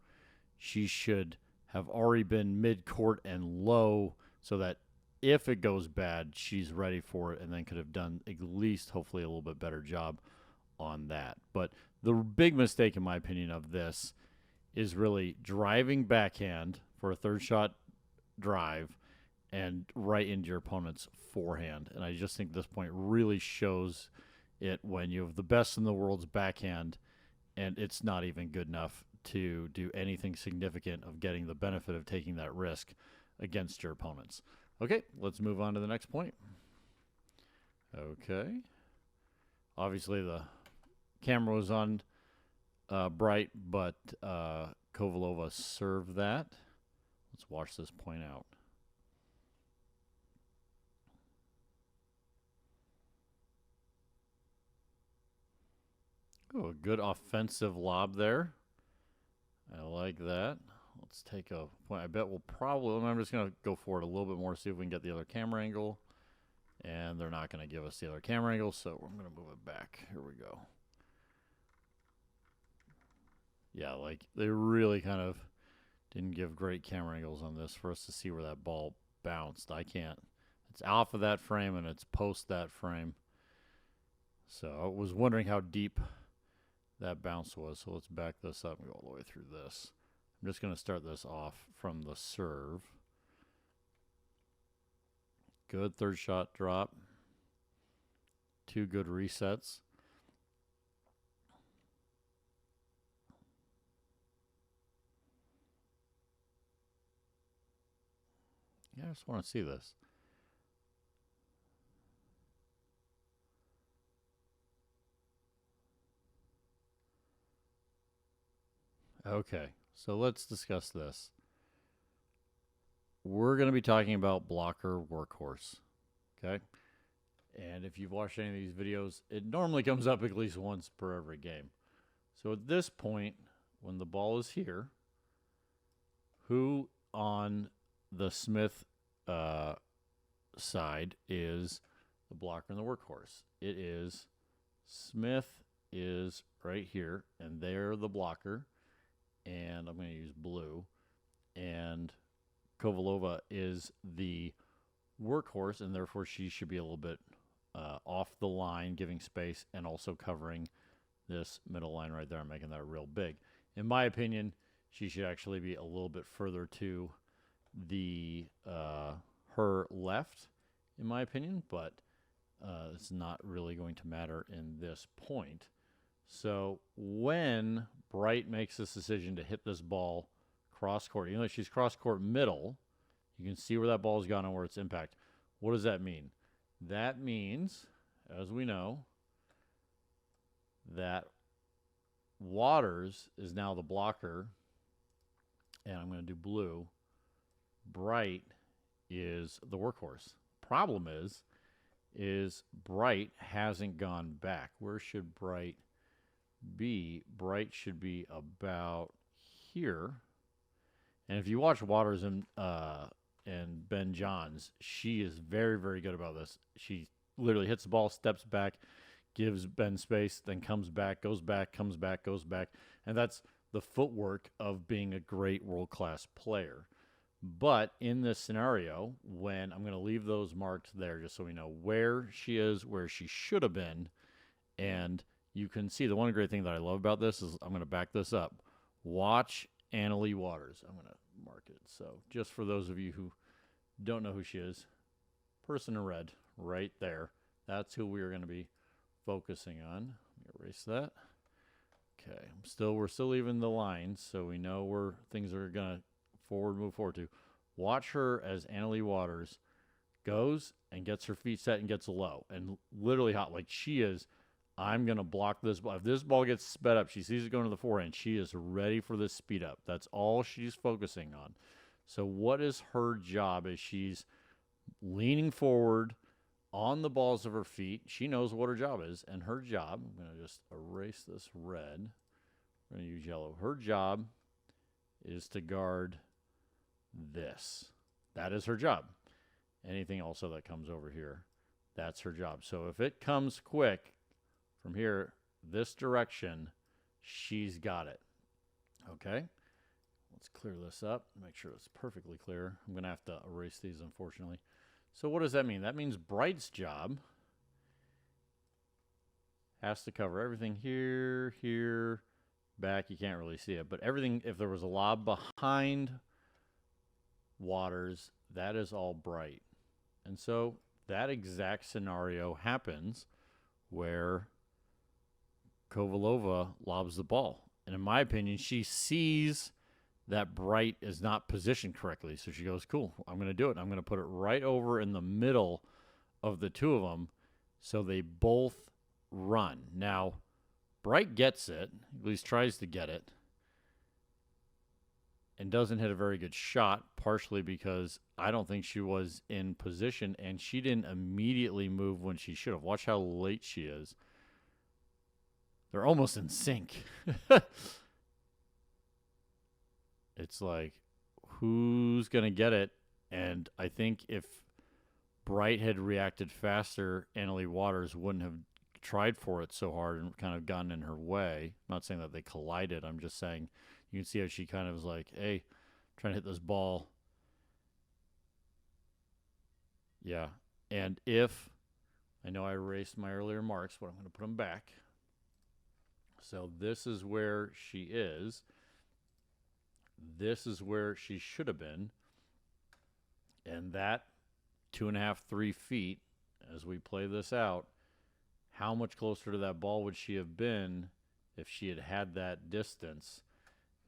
She should have already been mid-court and low so that if it goes bad, she's ready for it and then could have done at least hopefully a little bit better job on that. But the big mistake, in my opinion, of this is really driving backhand for a third shot drive and right into your opponent's forehand. And I just think this point really shows it when you have the best in the world's backhand and it's not even good enough to do anything significant of getting the benefit of taking that risk against your opponents. Okay, let's move on to the next point. Okay. Obviously, the camera was on Bright, but Kovalova served that. Let's watch this point out. Oh, a good offensive lob there. I like that. Let's take a point. I bet we'll probably, I'm just going to go for it a little bit more, see if we can get the other camera angle. And they're not going to give us the other camera angle, so I'm going to move it back. Here we go. Yeah, like they really kind of didn't give great camera angles on this for us to see where that ball bounced. I can't. It's off of that frame and it's post that frame. So I was wondering how deep that bounce was. So let's back this up and go all the way through this. I'm just going to start this off from the serve. Good third shot drop. Two good resets. Yeah, I just want to see this. Okay, so let's discuss this. We're going to be talking about blocker workhorse, okay? And if you've watched any of these videos, it normally comes up at least once per every game. So at this point, when the ball is here, who on the Smith side is the blocker and the workhorse? It is Smith is right here, and they're the blocker, and I'm going to use blue, and Kovalova is the workhorse, and therefore she should be a little bit off the line, giving space, and also covering this middle line right there. I'm making that real big. In my opinion, she should actually be a little bit further to the her left, in my opinion, but it's not really going to matter in this point. So when Bright makes this decision to hit this ball cross court, even though she's cross court middle, you can see where that ball has gone and where its impact. What does that mean? That means, as we know, that Waters is now the blocker, and I'm going to do blue. Bright is the workhorse. Problem is Bright hasn't gone back. Where should Bright be? Bright should be about here. And if you watch Waters and Ben Johns, she is very, very good about this. She literally hits the ball, steps back, gives Ben space, then comes back, goes back, comes back, goes back. And that's the footwork of being a great world-class player. But in this scenario, when I'm going to leave those marked there just so we know where she is, where she should have been, and you can see the one great thing that I love about this is I'm going to back this up. Watch Annalie Waters. I'm going to mark it. So just for those of you who don't know who she is, person in red right there. That's who we are going to be focusing on. Let me erase that. Okay, we're still leaving the lines, so we know where things are going to move forward to. Watch her as Annalie Waters goes and gets her feet set and gets low and literally hot. Like she is, I'm going to block this ball. If this ball gets sped up, she sees it going to the forehand. She is ready for this speed up. That's all she's focusing on. So what is her job? Is she's leaning forward on the balls of her feet. She knows what her job is. And her job, I'm going to just erase this red. We're going to use yellow. Her job is to guard this. That is her job. Anything also that comes over here, that's her job. So if it comes quick from here, this direction, she's got it. Okay? Let's clear this up, make sure it's perfectly clear. I'm going to have to erase these, unfortunately. So what does that mean? That means Bright's job has to cover everything here, here, back. You can't really see it, but everything, if there was a lob behind Waters, that is all Bright. And so that exact scenario happens where Kovalova lobs the ball. And in my opinion, she sees that Bright is not positioned correctly. So she goes, cool, I'm going to do it. I'm going to put it right over in the middle of the two of them so they both run. Now, Bright gets it, at least tries to get it, and doesn't hit a very good shot, partially because I don't think she was in position, and she didn't immediately move when she should have. Watch how late she is. They're almost in sync. It's like, who's going to get it? And I think if Bright had reacted faster, Annalie Waters wouldn't have tried for it so hard and kind of gotten in her way. I'm not saying that they collided. I'm just saying you can see how she kind of was like, hey, trying to hit this ball. Yeah. And if, I know I erased my earlier marks, but I'm going to put them back. So this is where she is. This is where she should have been. And that 2.5, 3 feet, as we play this out, how much closer to that ball would she have been if she had had that distance?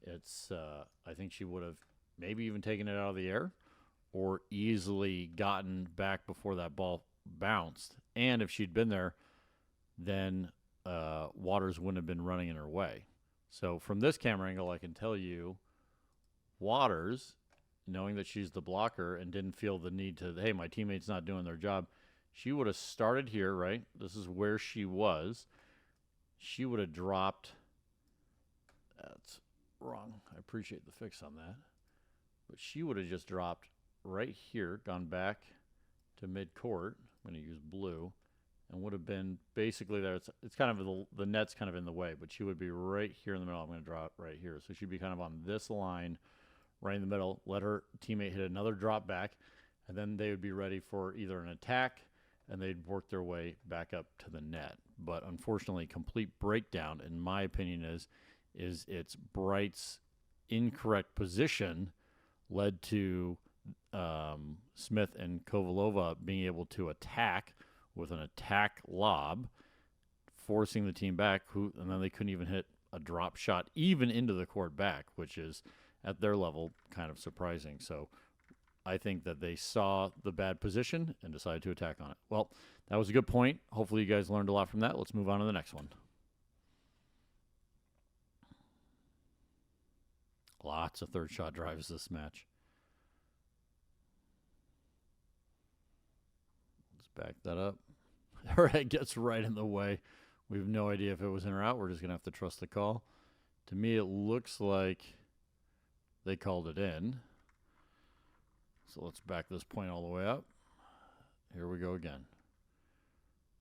It's, I think she would have maybe even taken it out of the air or easily gotten back before that ball bounced. And if she'd been there, then Waters wouldn't have been running in her way. So from this camera angle, I can tell you Waters, knowing that she's the blocker and didn't feel the need to, hey, my teammate's not doing their job, she would have started here, right? This is where she was. She would have dropped. That's wrong. I appreciate the fix on that. But she would have just dropped right here, gone back to mid-court. I'm going to use blue. and would have been basically there. It's kind of the net's kind of in the way, but she would be right here in the middle. I'm going to draw it right here. So she'd be kind of on this line right in the middle, let her teammate hit another drop back, and then they would be ready for either an attack, and they'd work their way back up to the net. But unfortunately, complete breakdown, in my opinion, is it's Bright's incorrect position led to Smith and Kovalova being able to attack with an attack lob, forcing the team back, and then they couldn't even hit a drop shot even into the court back, which is at their level kind of surprising. So I think that they saw the bad position and decided to attack on it. Well, that was a good point. Hopefully you guys learned a lot from that. Let's move on to the next one. Lots of third shot drives this match. Let's back that up. Her head gets right in the way. We have no idea if it was in or out. We're just going to have to trust the call. To me, it looks like they called it in. So let's back this point all the way up. Here we go again.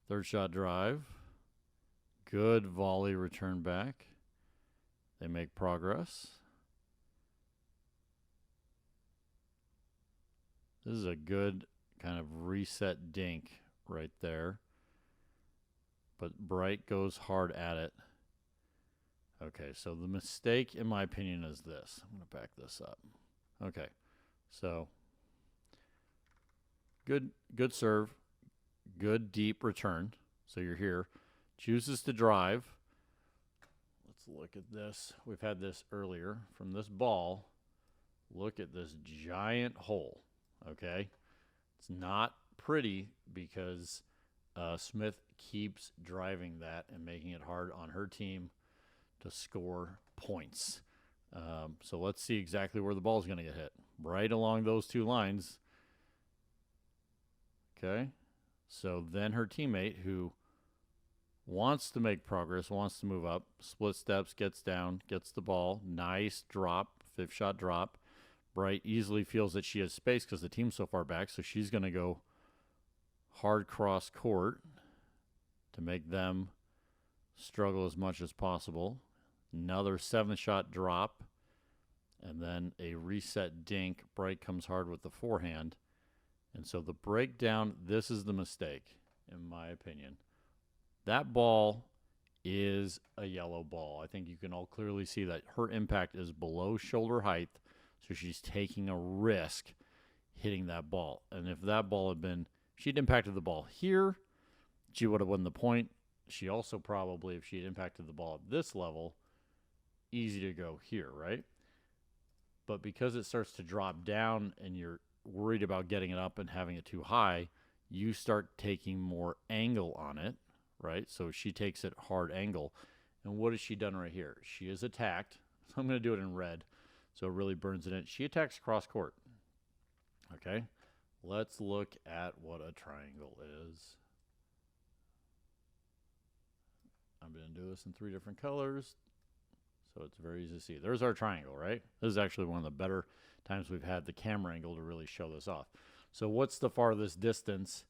Third shot drive. Good volley return back. They make progress. This is a good kind of reset dink right there. But Bright goes hard at it. Okay, so the mistake, in my opinion, is this. I'm going to back this up. Okay, so good serve, good deep return. So you're here. Chooses to drive. Let's look at this. We've had this earlier. From this ball, look at this giant hole, okay? It's not pretty because Smith keeps driving that and making it hard on her team to score points. So let's see exactly where the ball is going to get hit. Right along those two lines. Okay. So then her teammate, who wants to make progress, wants to move up, split steps, gets down, gets the ball. Nice drop, fifth shot drop. Bright easily feels that she has space because the team's so far back, so she's going to go hard cross court to make them struggle as much as possible. Another 7-shot drop, and then a reset dink. Bright comes hard with the forehand. And so the breakdown, this is the mistake, in my opinion. That ball is a yellow ball. I think you can all clearly see that her impact is below shoulder height, so she's taking a risk hitting that ball. And if that ball had been, she'd impacted the ball here, she would have won the point. She also probably, if she had impacted the ball at this level, easy to go here, right? But because it starts to drop down and you're worried about getting it up and having it too high, you start taking more angle on it, right? So she takes it hard angle. And what has she done right here? She is attacked. So I'm going to do it in red so it really burns it in. She attacks cross court. Okay, let's look at what a triangle is. I'm going to do this in 3 different colors so it's very easy to see. There's our triangle, right? This is actually one of the better times we've had the camera angle to really show this off. So what's the farthest distance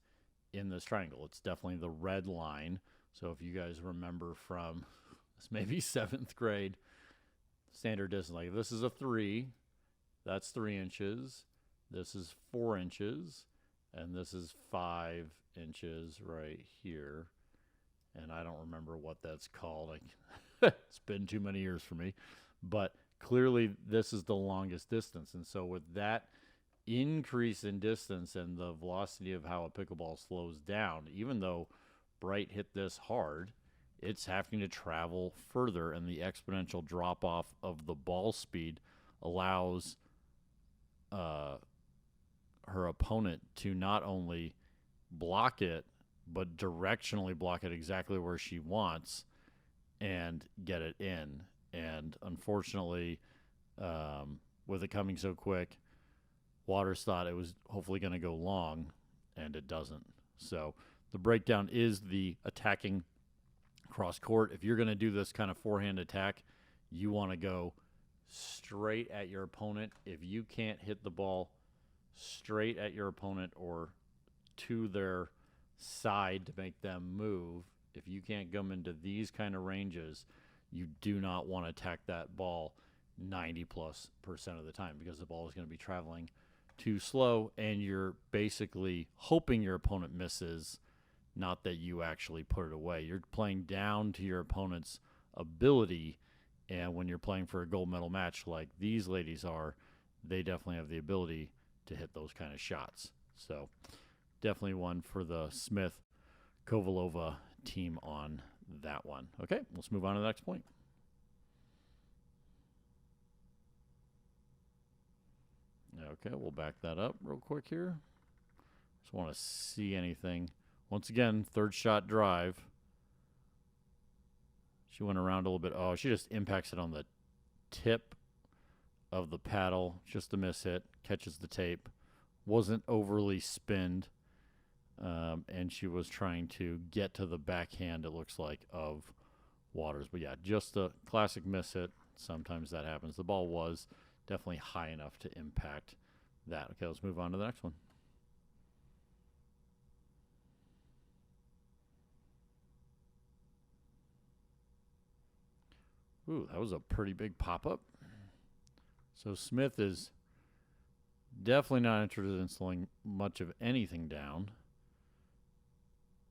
in this triangle? It's definitely the red line. So if you guys remember from this maybe 7th grade, standard distance, like this is a 3, that's 3 inches. This is 4 inches, and this is 5 inches right here. And I don't remember what that's called. It's been too many years for me. But clearly this is the longest distance. And so with that increase in distance and the velocity of how a pickleball slows down, even though Bright hit this hard, it's having to travel further, and the exponential drop-off of the ball speed allows her opponent to not only block it, but directionally block it exactly where she wants and get it in. And unfortunately, with it coming so quick, Waters thought it was hopefully going to go long, and it doesn't. So the breakdown is the attacking cross court. If you're going to do this kind of forehand attack, you want to go straight at your opponent. If you can't hit the ball straight at your opponent or to their side to make them move. If you can't come into these kind of ranges, you do not want to attack that ball 90+% of the time, because the ball is going to be traveling too slow, and you're basically hoping your opponent misses, not that you actually put it away. You're playing down to your opponent's ability, and when you're playing for a gold medal match like these ladies are, they definitely have the ability to hit those kind of shots. So definitely one for the Smith Kovalova team on that one. Okay, let's move on to the next point. Okay, we'll back that up real quick here. Just want to see anything. Once again, third shot drive. She went around a little bit. Oh, she just impacts it on the tip of the paddle. Just a miss hit. Catches the tape. Wasn't overly spinned. And she was trying to get to the backhand, it looks like, of Waters. But yeah, just a classic miss hit. Sometimes that happens. The ball was definitely high enough to impact that. Okay, let's move on to the next one. Ooh, that was a pretty big pop-up. So Smith is definitely not interested in slowing much of anything down.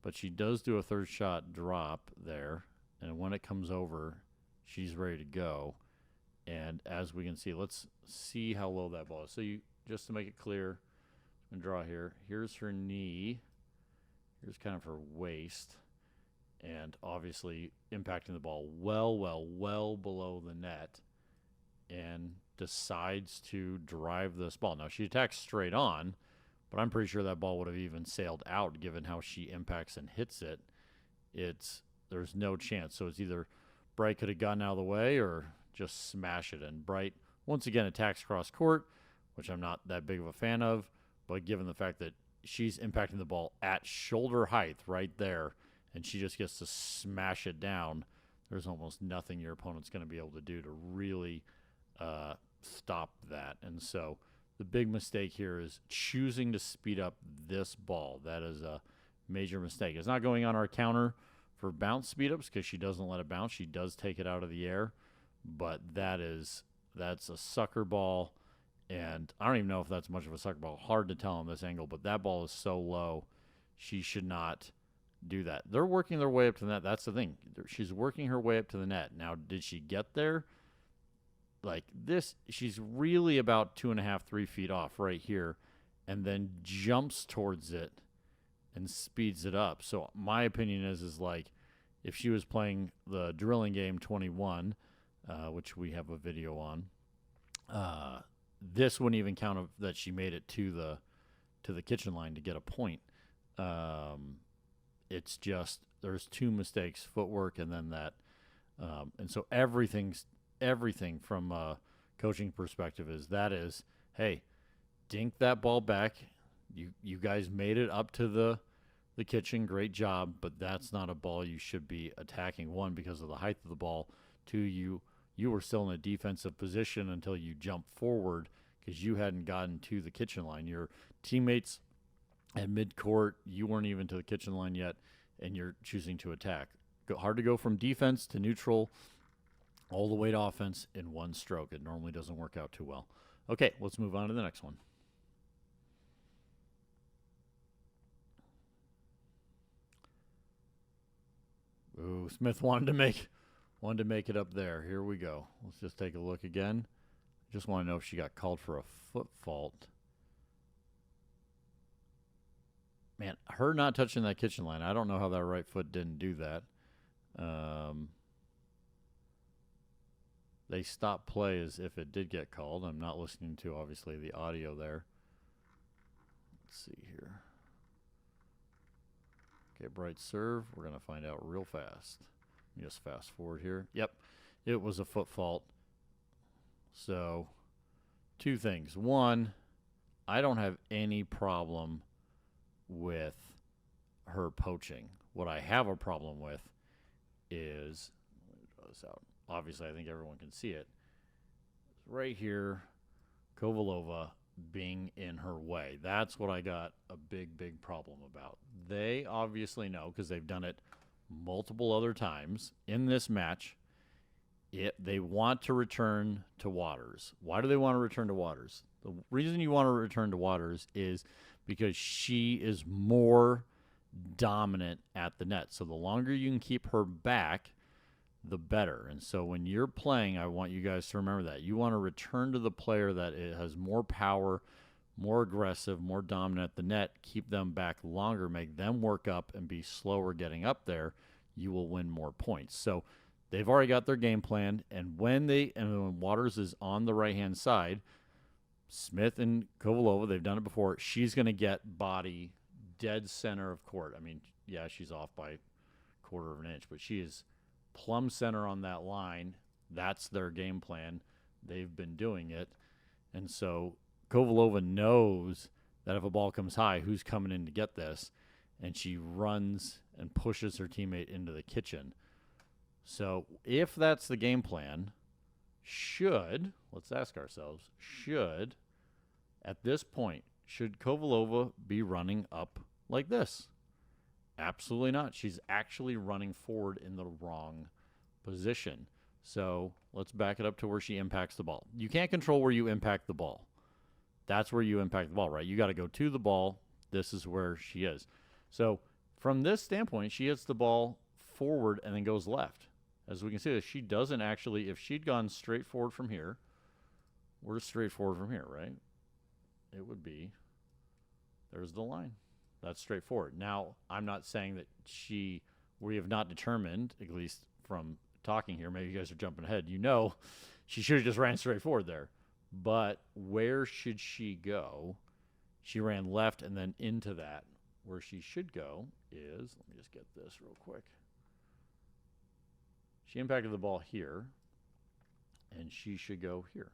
But she does do a third shot drop there. And when it comes over, she's ready to go. And as we can see, let's see how low that ball is. So you, just to make it clear, I'm going to draw here. Here's her knee. Here's kind of her waist. And obviously impacting the ball well below the net, and decides to drive this ball. Now, she attacks straight on, but I'm pretty sure that ball would have even sailed out given how she impacts and hits it. There's no chance. So it's either Bright could have gotten out of the way or just smash it. And Bright, once again, attacks cross court, which I'm not that big of a fan of, but given the fact that she's impacting the ball at shoulder height right there, and she just gets to smash it down, there's almost nothing your opponent's going to be able to do to really stop that. And so the big mistake here is choosing to speed up this ball. That is a major mistake. It's not going on our counter for bounce speed-ups because she doesn't let it bounce. She does take it out of the air, but that's a sucker ball, and I don't even know if that's much of a sucker ball. Hard to tell on this angle, but that ball is so low, she should not do that. They're working their way up to the net. That's the thing. She's working her way up to the net. Now, did she get there? Like this, she's really about 2.5, 3 feet off right here, and then jumps towards it and speeds it up. So my opinion is like, if she was playing the drilling game 21, which we have a video on, this wouldn't even count that she made it to the kitchen line to get a point. It's just there's two mistakes, footwork and then that. And so everything from a coaching perspective is, hey, dink that ball back. You guys made it up to the kitchen, great job, but that's not a ball you should be attacking. One, because of the height of the ball. Two, you were still in a defensive position until you jumped forward because you hadn't gotten to the kitchen line. Your teammates at midcourt, you weren't even to the kitchen line yet, and you're choosing to attack. Hard to go from defense to neutral all the way to offense in one stroke. It normally doesn't work out too well. Okay, let's move on to the next one. Ooh, Smith wanted to make it up there. Here we go. Let's just take a look again. Just want to know if she got called for a foot fault. Man, her not touching that kitchen line, I don't know how that right foot didn't do that. They stopped play as if it did get called. I'm not listening to, obviously, the audio there. Let's see here. Okay, Bright serve. We're going to find out real fast. Let me just fast forward here. Yep, it was a foot fault. So, two things. One, I don't have any problem with her poaching. What I have a problem with is, let me draw this out. Obviously, I think everyone can see it. Right here, Kovalova being in her way. That's what I got a big problem about. They obviously know, because they've done it multiple other times in this match. They want to return to Waters. Why do they want to return to Waters? The reason you want to return to Waters is because she is more dominant at the net. So the longer you can keep her back, the better. And so when you're playing, I want you guys to remember that. You want to return to the player that has more power, more aggressive, more dominant at the net, keep them back longer, make them work up and be slower getting up there. You will win more points. So they've already got their game plan, and when Waters is on the right-hand side, Smith and Kovalova, they've done it before, she's going to get body dead center of court. I mean, yeah, she's off by a quarter of an inch, but she is plumb center on that line. That's their game plan. They've been doing it. And so Kovalova knows that if a ball comes high, who's coming in to get this? And she runs and pushes her teammate into the kitchen. So if that's the game plan, let's ask ourselves, at this point, should Kovalova be running up like this? Absolutely not. She's actually running forward in the wrong position. So let's back it up to where she impacts the ball. You can't control where you impact the ball. That's where you impact the ball, right? You got to go to the ball. This is where she is. So from this standpoint, she hits the ball forward and then goes left. As we can see, she doesn't actually, if she'd gone straight forward from here, we're straight forward from here, right? It would be, there's the line. That's straightforward. Now, I'm not saying that we have not determined, at least from talking here, maybe you guys are jumping ahead, she should have just ran straight forward there. But where should she go? She ran left and then into that. Where she should go is, let me just get this real quick. She impacted the ball here, and she should go here,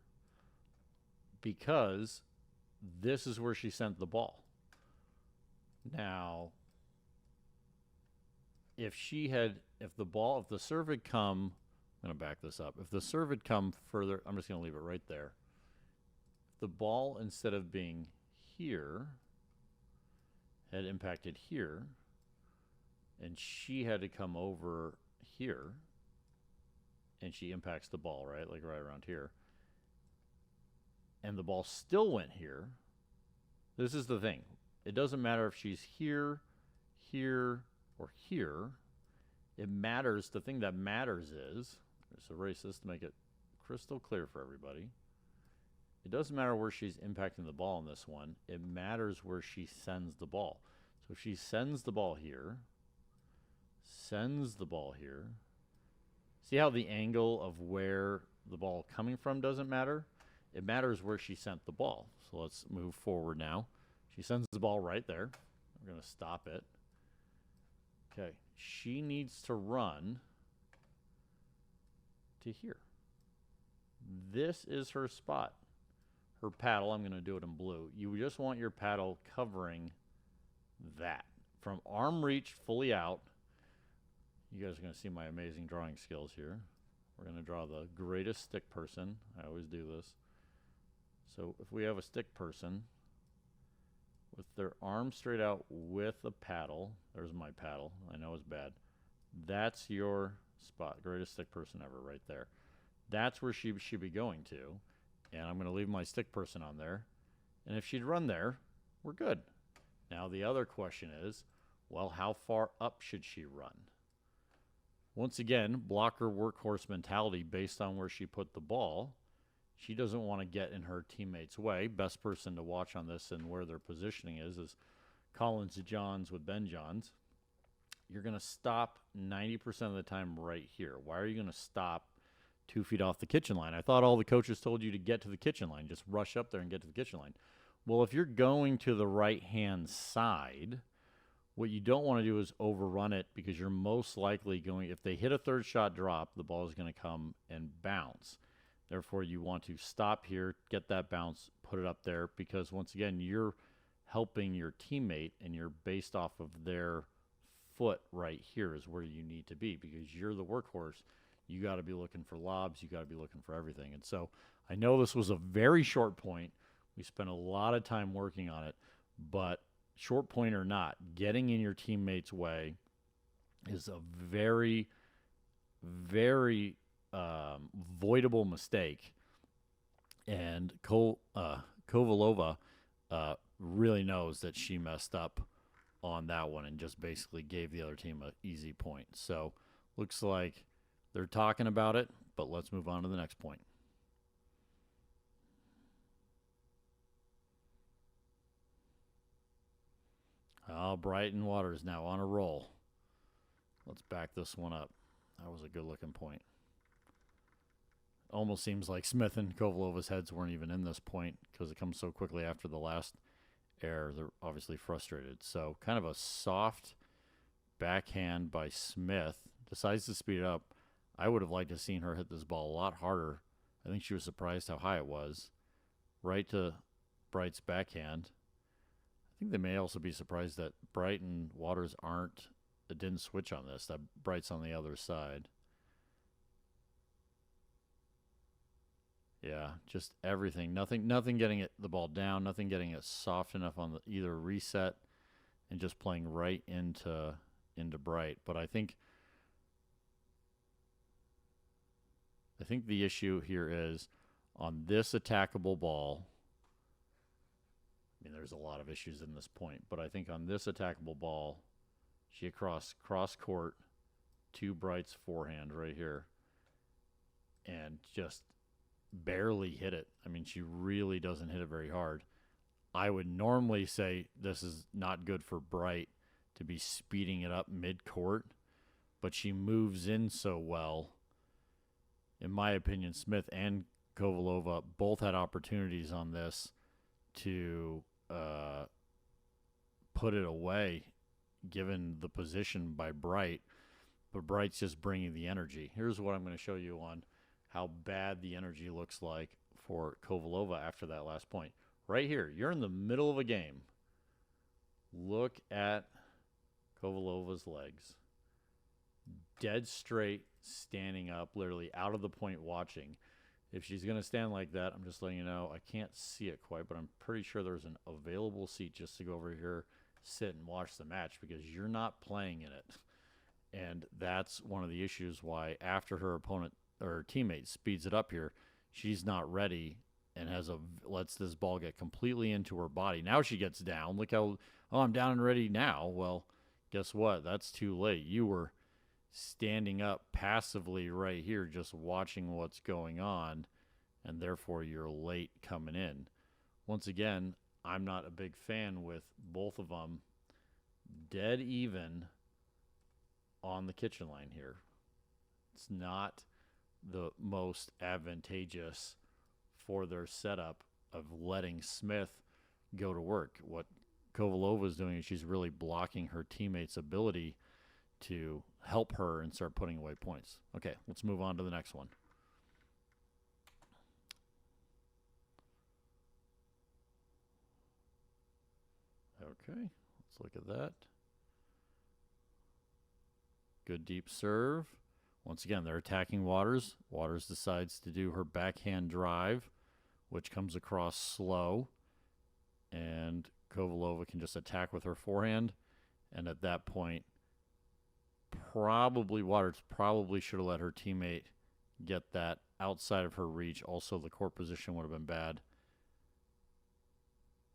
because this is where she sent the ball. Now, if the serve had come, I'm going to back this up. If the serve had come further, I'm just going to leave it right there. If the ball, instead of being here, had impacted here, and she had to come over here, and she impacts the ball, right? Like right around here. And the ball still went here. This is the thing. It doesn't matter if she's here, here, or here. It matters. The thing that matters is, let's erase this to make it crystal clear for everybody. It doesn't matter where she's impacting the ball in this one. It matters where she sends the ball. So if she sends the ball here, see how the angle of where the ball coming from doesn't matter? It matters where she sent the ball. So let's move forward now. She sends the ball right there. We're going to stop it. Okay. She needs to run to here. This is her spot. Her paddle, I'm going to do it in blue. You just want your paddle covering that. From arm reach fully out. You guys are going to see my amazing drawing skills here. We're going to draw the greatest stick person. I always do this. So if we have a stick person with their arm straight out with a paddle, there's my paddle. I know it's bad. That's your spot. Greatest stick person ever right there. That's where she should be going to. And I'm going to leave my stick person on there. And if she'd run there, we're good. Now the other question is, well, how far up should she run? Once again, blocker workhorse mentality based on where she put the ball. She doesn't want to get in her teammate's way. Best person to watch on this and where their positioning is Collins Johns with Ben Johns. You're going to stop 90% of the time right here. Why are you going to stop 2 feet off the kitchen line? I thought all the coaches told you to get to the kitchen line. Just rush up there and get to the kitchen line. Well, if you're going to the right-hand side, what you don't want to do is overrun it, because you're most likely going, if they hit a third shot drop, the ball is going to come and bounce. Therefore, you want to stop here, get that bounce, put it up there, because once again, you're helping your teammate, and you're based off of their foot right here is where you need to be, because you're the workhorse. You got to be looking for lobs. You got to be looking for everything. And so I know this was a very short point. We spent a lot of time working on it, but short point or not, getting in your teammate's way is a very, very voidable mistake. And Kovalova really knows that she messed up on that one and just basically gave the other team an easy point. So looks like they're talking about it, but let's move on to the next point. Oh, Brighton Waters now on a roll. Let's back this one up. That was a good looking point. Almost seems like Smith and Kovalova's heads weren't even in this point because it comes so quickly after the last error. They're obviously frustrated. So kind of a soft backhand by Smith. Decides to speed it up. I would have liked to have seen her hit this ball a lot harder. I think she was surprised how high it was. Right to Bright's backhand. I think they may also be surprised that Bright and Waters didn't switch on this. That Bright's on the other side. Yeah, just everything. Nothing getting the ball down. Nothing getting it soft enough on either reset, and just playing right into Bright. But I think the issue here is on this attackable ball. I mean, there's a lot of issues in this point, but I think on this attackable ball, she cross court to Bright's forehand right here, and just barely hit it. I mean, she really doesn't hit it very hard. I would normally say this is not good for Bright to be speeding it up mid-court, but she moves in so well. In my opinion, Smith and Kovalova both had opportunities on this to put it away, given the position by Bright, but Bright's just bringing the energy. Here's what I'm going to show you on how bad the energy looks like for Kovalova after that last point. Right here, you're in the middle of a game. Look at Kovalova's legs. Dead straight, standing up, literally out of the point watching. If she's going to stand like that, I'm just letting you know, I can't see it quite, but I'm pretty sure there's an available seat just to go over here, sit and watch the match, because you're not playing in it. And that's one of the issues why after her opponent or teammate speeds it up here, she's not ready and lets this ball get completely into her body. Now she gets down. Look how, I'm down and ready now. Well, guess what? That's too late. You were standing up passively right here just watching what's going on, and therefore you're late coming in. Once again, I'm not a big fan with both of them dead even on the kitchen line here. It's not the most advantageous for their setup of letting Smith go to work. What Kovalova is doing is she's really blocking her teammate's ability to help her and start putting away points. Okay, let's move on to the next one. Okay, let's look at that. Good deep serve. Once again, they're attacking Waters. Waters decides to do her backhand drive, which comes across slow. And Kovalova can just attack with her forehand. And at that point, Waters probably should have let her teammate get that outside of her reach. Also, the court position would have been bad.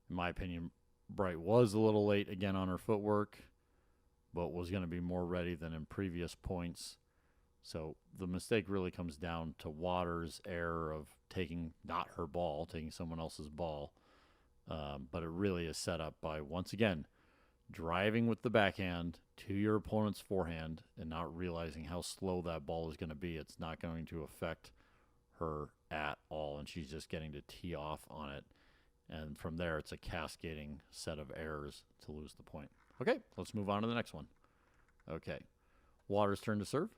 In my opinion, Bright was a little late again on her footwork, but was going to be more ready than in previous points. So the mistake really comes down to Waters' error of taking not her ball, taking someone else's ball. But it really is set up by, once again, driving with the backhand to your opponent's forehand and not realizing how slow that ball is going to be. It's not going to affect her at all, and she's just getting to tee off on it. And from there, it's a cascading set of errors to lose the point. Okay, let's move on to the next one. Okay, Waters' turn to serve.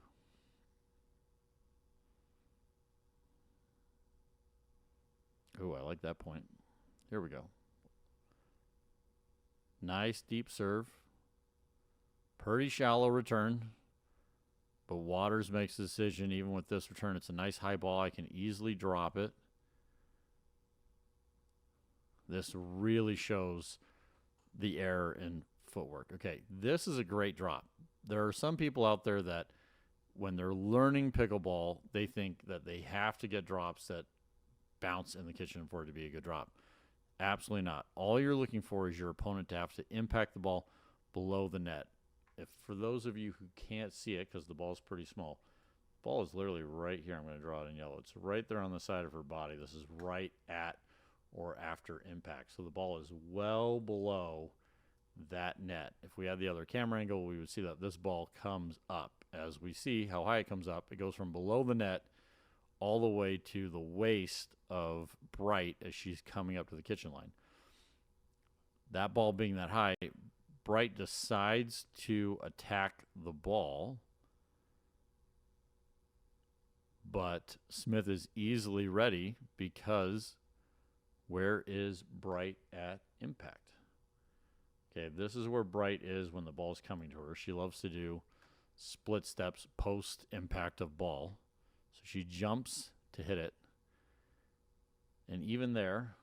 Oh, I like that point. Here we go. Nice deep serve. Pretty shallow return. But Waters makes the decision, even with this return, it's a nice high ball. I can easily drop it. This really shows the error in footwork. Okay, this is a great drop. There are some people out there that when they're learning pickleball, they think that they have to get drops that bounce in the kitchen for it to be a good drop. Absolutely not. All you're looking for is your opponent to have to impact the ball below the net. If for those of you who can't see it because the ball's pretty small, the ball is literally right here. I'm going to draw it in yellow. It's right there on the side of her body. This is right at or after impact. So the ball is well below that net. If we had the other camera angle, we would see that this ball comes up. As we see how high it comes up, it goes from below the net all the way to the waist of Bright as she's coming up to the kitchen line. That ball being that high, Bright decides to attack the ball, but Smith is easily ready because where is Bright at impact? Okay, this is where Bright is when the ball's coming to her. She loves to do split steps post impact of ball. So she jumps to hit it. And even there,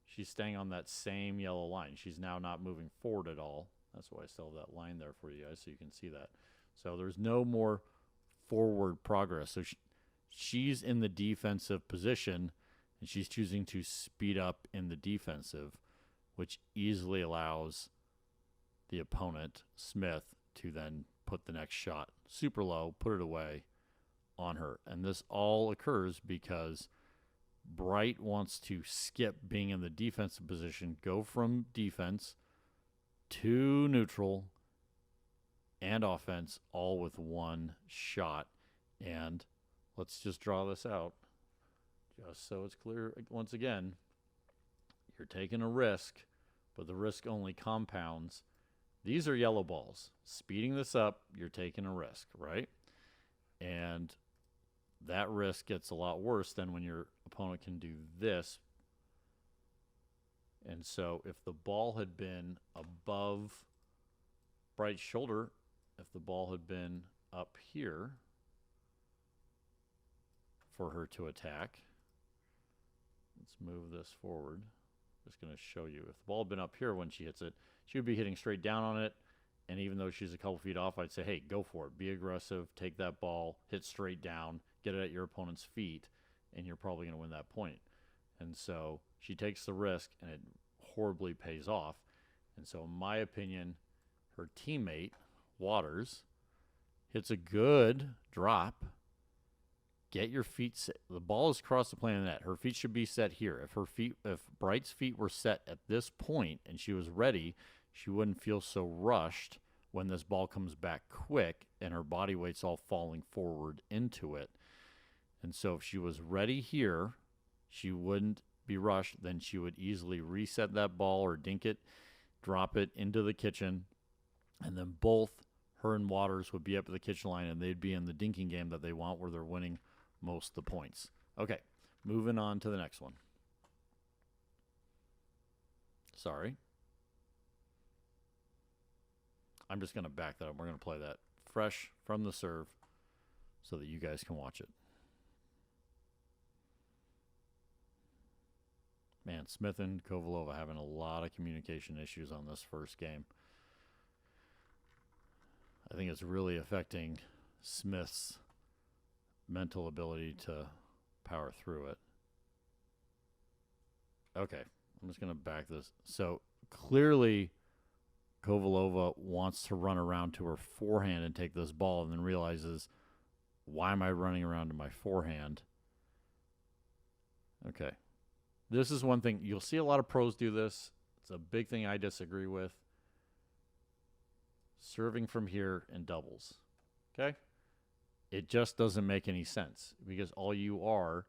she's staying on that same yellow line. She's now not moving forward at all. That's why I still have that line there for you guys so you can see that. So there's no more forward progress. So she's in the defensive position, and she's choosing to speed up in the defensive, which easily allows the opponent, Smith, to then put the next shot super low, put it away on her. And this all occurs because Bright wants to skip being in the defensive position, go from defense to neutral and offense, all with one shot. And let's just draw this out just so it's clear. Once again, you're taking a risk, but the risk only compounds. These are yellow balls. Speeding this up, you're taking a risk, right? And that risk gets a lot worse than when your opponent can do this. And so if the ball had been above Bright's shoulder, if the ball had been up here for her to attack, let's move this forward. Just going to show you. If the ball had been up here when she hits it, she would be hitting straight down on it. And even though she's a couple feet off, I'd say, hey, go for it. Be aggressive. Take that ball. Hit straight down. Get it at your opponent's feet. And you're probably going to win that point. And so she takes the risk, and it horribly pays off. And so in my opinion, her teammate, Waters, hits a good drop. Get your feet set. The ball is across the plane of the net. Her feet should be set here. If Bright's feet were set at this point and she was ready, she wouldn't feel so rushed when this ball comes back quick and her body weight's all falling forward into it. And so if she was ready here, she wouldn't be rushed. Then she would easily reset that ball or dink it, drop it into the kitchen, and then both her and Waters would be up at the kitchen line, and they'd be in the dinking game that they want where they're winning most of the points. Okay, moving on to the next one. Sorry. I'm just going to back that up. We're going to play that fresh from the serve so that you guys can watch it. Man, Smith and Kovalova having a lot of communication issues on this first game. I think it's really affecting Smith's mental ability to power through it. Okay, I'm just going to back this. So clearly Kovalova wants to run around to her forehand and take this ball and then realizes, why am I running around to my forehand? Okay. This is one thing. You'll see a lot of pros do this. It's a big thing I disagree with. Serving from here in doubles. Okay? It just doesn't make any sense because all you are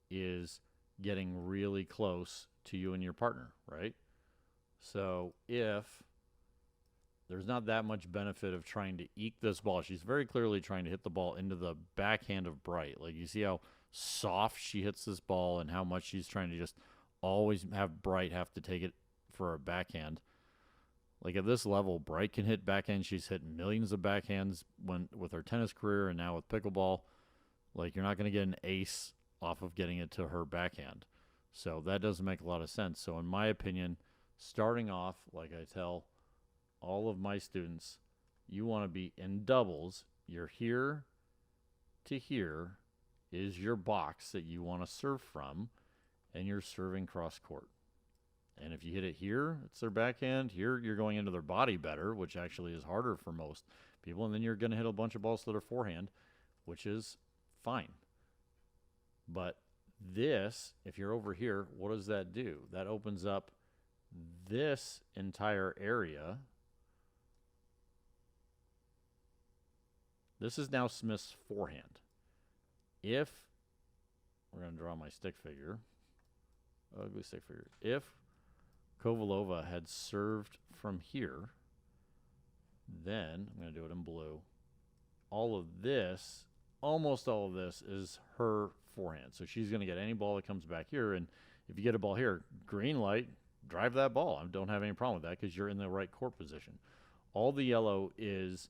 is getting really close to you and your partner, right? So if there's not that much benefit of trying to eke this ball, she's very clearly trying to hit the ball into the backhand of Bright. Like, you see how soft she hits this ball and how much she's trying to just always have Bright have to take it for a backhand. Like, at this level, Bright can hit backhand. She's hit millions of backhands with her tennis career and now with pickleball. Like, you're not going to get an ace off of getting it to her backhand. So that doesn't make a lot of sense. So in my opinion, starting off, like I tell all of my students, you want to be in doubles. You're here to here is your box that you want to serve from, and you're serving cross court. And if you hit it here, it's their backhand. Here, you're going into their body better, which actually is harder for most people. And then you're going to hit a bunch of balls to their forehand, which is fine. But this, if you're over here, what does that do? That opens up this entire area. This is now Smith's forehand. If, we're going to draw my stick figure, ugly stick figure. If Kovalova had served from here, then, I'm going to do it in blue, all of this, almost all of this is her forehand. So she's going to get any ball that comes back here, and if you get a ball here, green light, drive that ball. I don't have any problem with that because you're in the right court position. All the yellow is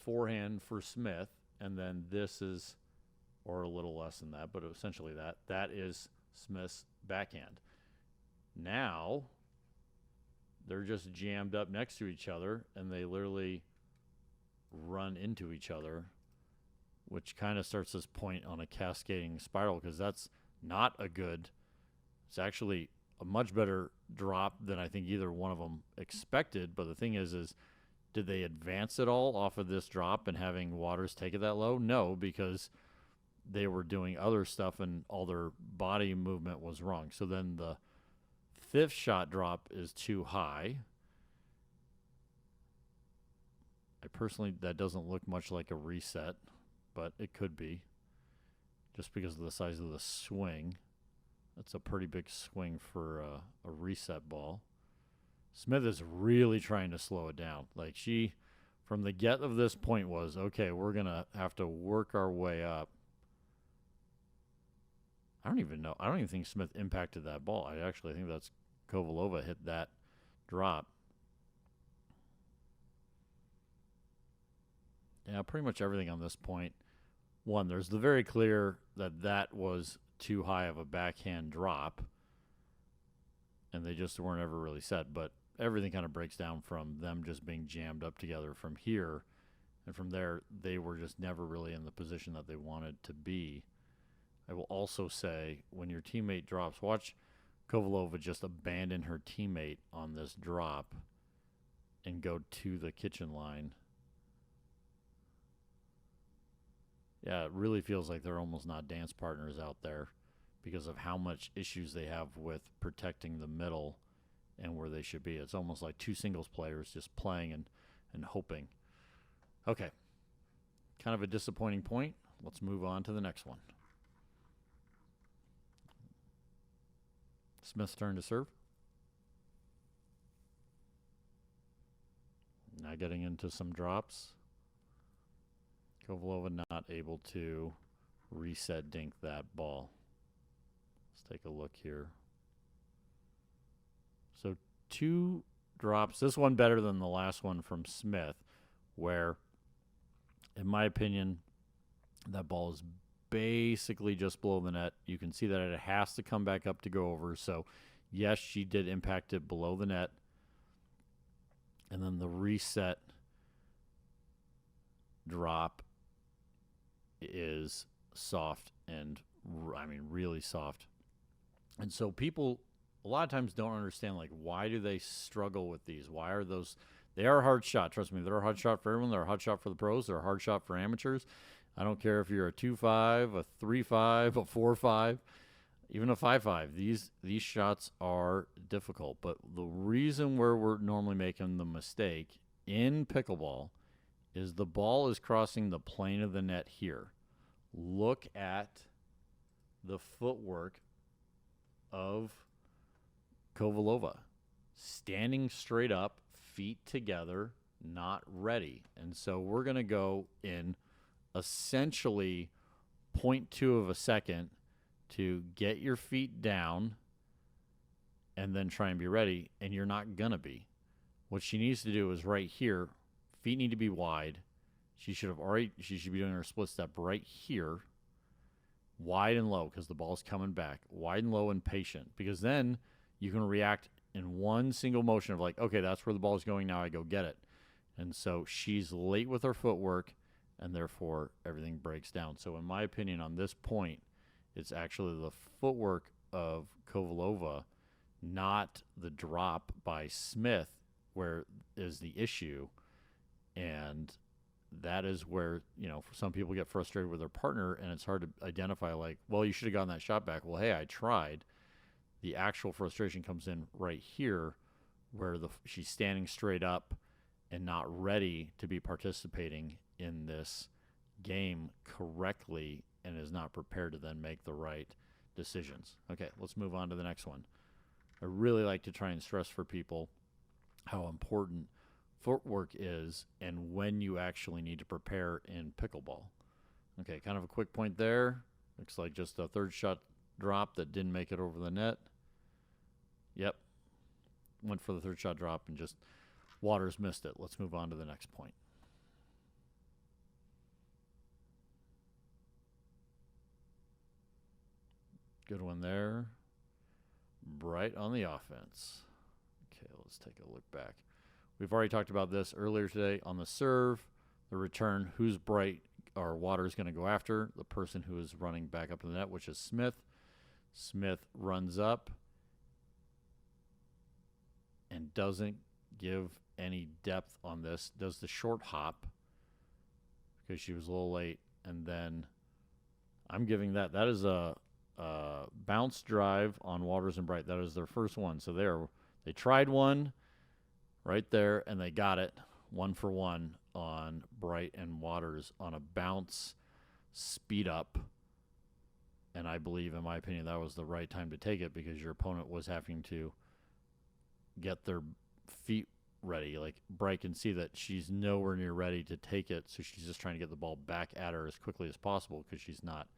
forehand for Smith, and then this is, or a little less than that, but essentially that is Smith's backhand. Now, they're just jammed up next to each other, and they literally run into each other, which kind of starts this point on a cascading spiral, because that's not a good, it's actually a much better drop than I think either one of them expected. But the thing is did they advance at all off of this drop and having Waters take it that low? No, because they were doing other stuff and all their body movement was wrong. So then the fifth shot drop is too high. I personally, that doesn't look much like a reset, but it could be just because of the size of the swing. That's a pretty big swing for a reset ball. Smith is really trying to slow it down. Like she, from the get of this point was, okay, we're going to have to work our way up. I don't even know. I don't even think Smith impacted that ball. I actually think that's Kovalova hit that drop. Yeah, pretty much everything on this point. One, there's the very clear that was too high of a backhand drop, and they just weren't ever really set. But everything kind of breaks down from them just being jammed up together from here, and from there, they were just never really in the position that they wanted to be. I will also say, when your teammate drops, watch Kovalova just abandon her teammate on this drop and go to the kitchen line. Yeah, it really feels like they're almost not dance partners out there because of how much issues they have with protecting the middle and where they should be. It's almost like two singles players just playing and hoping. Okay, kind of a disappointing point. Let's move on to the next one. Smith's turn to serve. Now getting into some drops. Kovalova not able to reset dink that ball. Let's take a look here. So 2 drops. This one better than the last one from Smith, where, in my opinion, that ball is basically just below the net. You can see that it has to come back up to go over. So, yes, she did impact it below the net. And then the reset drop is soft and, I mean, really soft. And so people a lot of times don't understand, like, why do they struggle with these? Why are those? They are a hard shot. Trust me, they're a hard shot for everyone. They're a hard shot for the pros. They're a hard shot for amateurs. I don't care if you're a 2-5, a 3-5, a 4-5, even a 5-5. These shots are difficult. But the reason where we're normally making the mistake in pickleball is the ball is crossing the plane of the net here. Look at the footwork of Kovalova. Standing straight up, feet together, not ready. And so we're going to go in essentially 0.2 of a second to get your feet down and then try and be ready, and you're not going to be. What she needs to do is right here, feet need to be wide. She should be doing her split step right here. wide and low because the ball's coming back, wide and low and patient, because then you can react in one single motion of like, okay, that's where the ball's going now, I go get it. And so she's late with her footwork, and therefore everything breaks down. So in my opinion on this point, it's actually the footwork of Kovalova, not the drop by Smith, where is the issue. And that is where, for some people get frustrated with their partner, and it's hard to identify like, well, you should have gotten that shot back. Well, hey, I tried. The actual frustration comes in right here where she's standing straight up and not ready to be participating in this game correctly and is not prepared to then make the right decisions. Okay, let's move on to the next one. I really like to try and stress for people how important footwork is and when you actually need to prepare in pickleball. Okay, kind of a quick point there. Looks like just a third shot drop that didn't make it over the net. Yep, went for the third shot drop and just Waters missed it. Let's move on to the next point. Good one there. Bright on the offense. Okay, let's take a look back. We've already talked about this earlier today on the serve, the return, who's Bright or Waters going to go after? The person who is running back up to the net, which is Smith. Smith runs up and doesn't give any depth on this. Does the short hop because she was a little late, and then I'm giving that. That is a bounce drive on Waters and Bright. That is their first one. So they tried one right there, and they got it 1-for-1 on Bright and Waters on a bounce speed up. And I believe, in my opinion, that was the right time to take it because your opponent was having to get their feet ready. Like, Bright can see that she's nowhere near ready to take it, so she's just trying to get the ball back at her as quickly as possible because she's not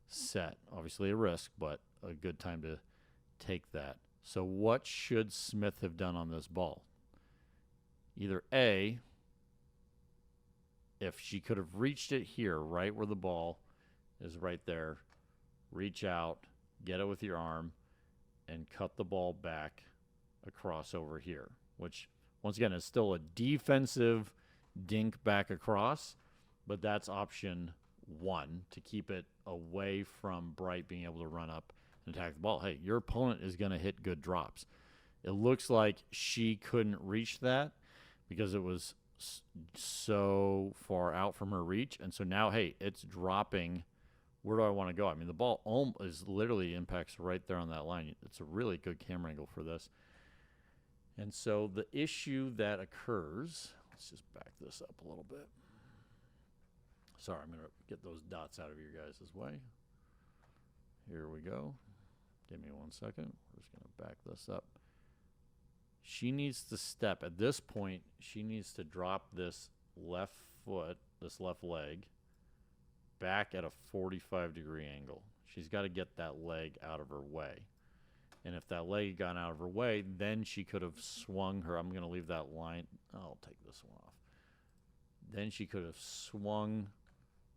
set. Obviously a risk, but a good time to take that. So what should Smith have done on this ball? Either A, if she could have reached it here, right where the ball is right there, reach out, get it with your arm, and cut the ball back across over here, which, once again, is still a defensive dink back across, but that's option one, to keep it away from Bright being able to run up and attack the ball. Hey, your opponent is going to hit good drops. It looks like she couldn't reach that because it was so far out from her reach, and so now, hey, it's dropping. Where do I want to go? I mean, the ball is literally impacts right there on that line. It's a really good camera angle for this. And so the issue that occurs, let's just back this up a little bit. Sorry, I'm going to get those dots out of your guys' way. Here we go. Give me 1 second. We're just going to back this up. She needs to step. At this point, she needs to drop this left foot, this left leg, back at a 45-degree angle. She's got to get that leg out of her way. And if that leg had gone out of her way, then she could have swung her. I'm going to leave that line. I'll take this one off. Then she could have swung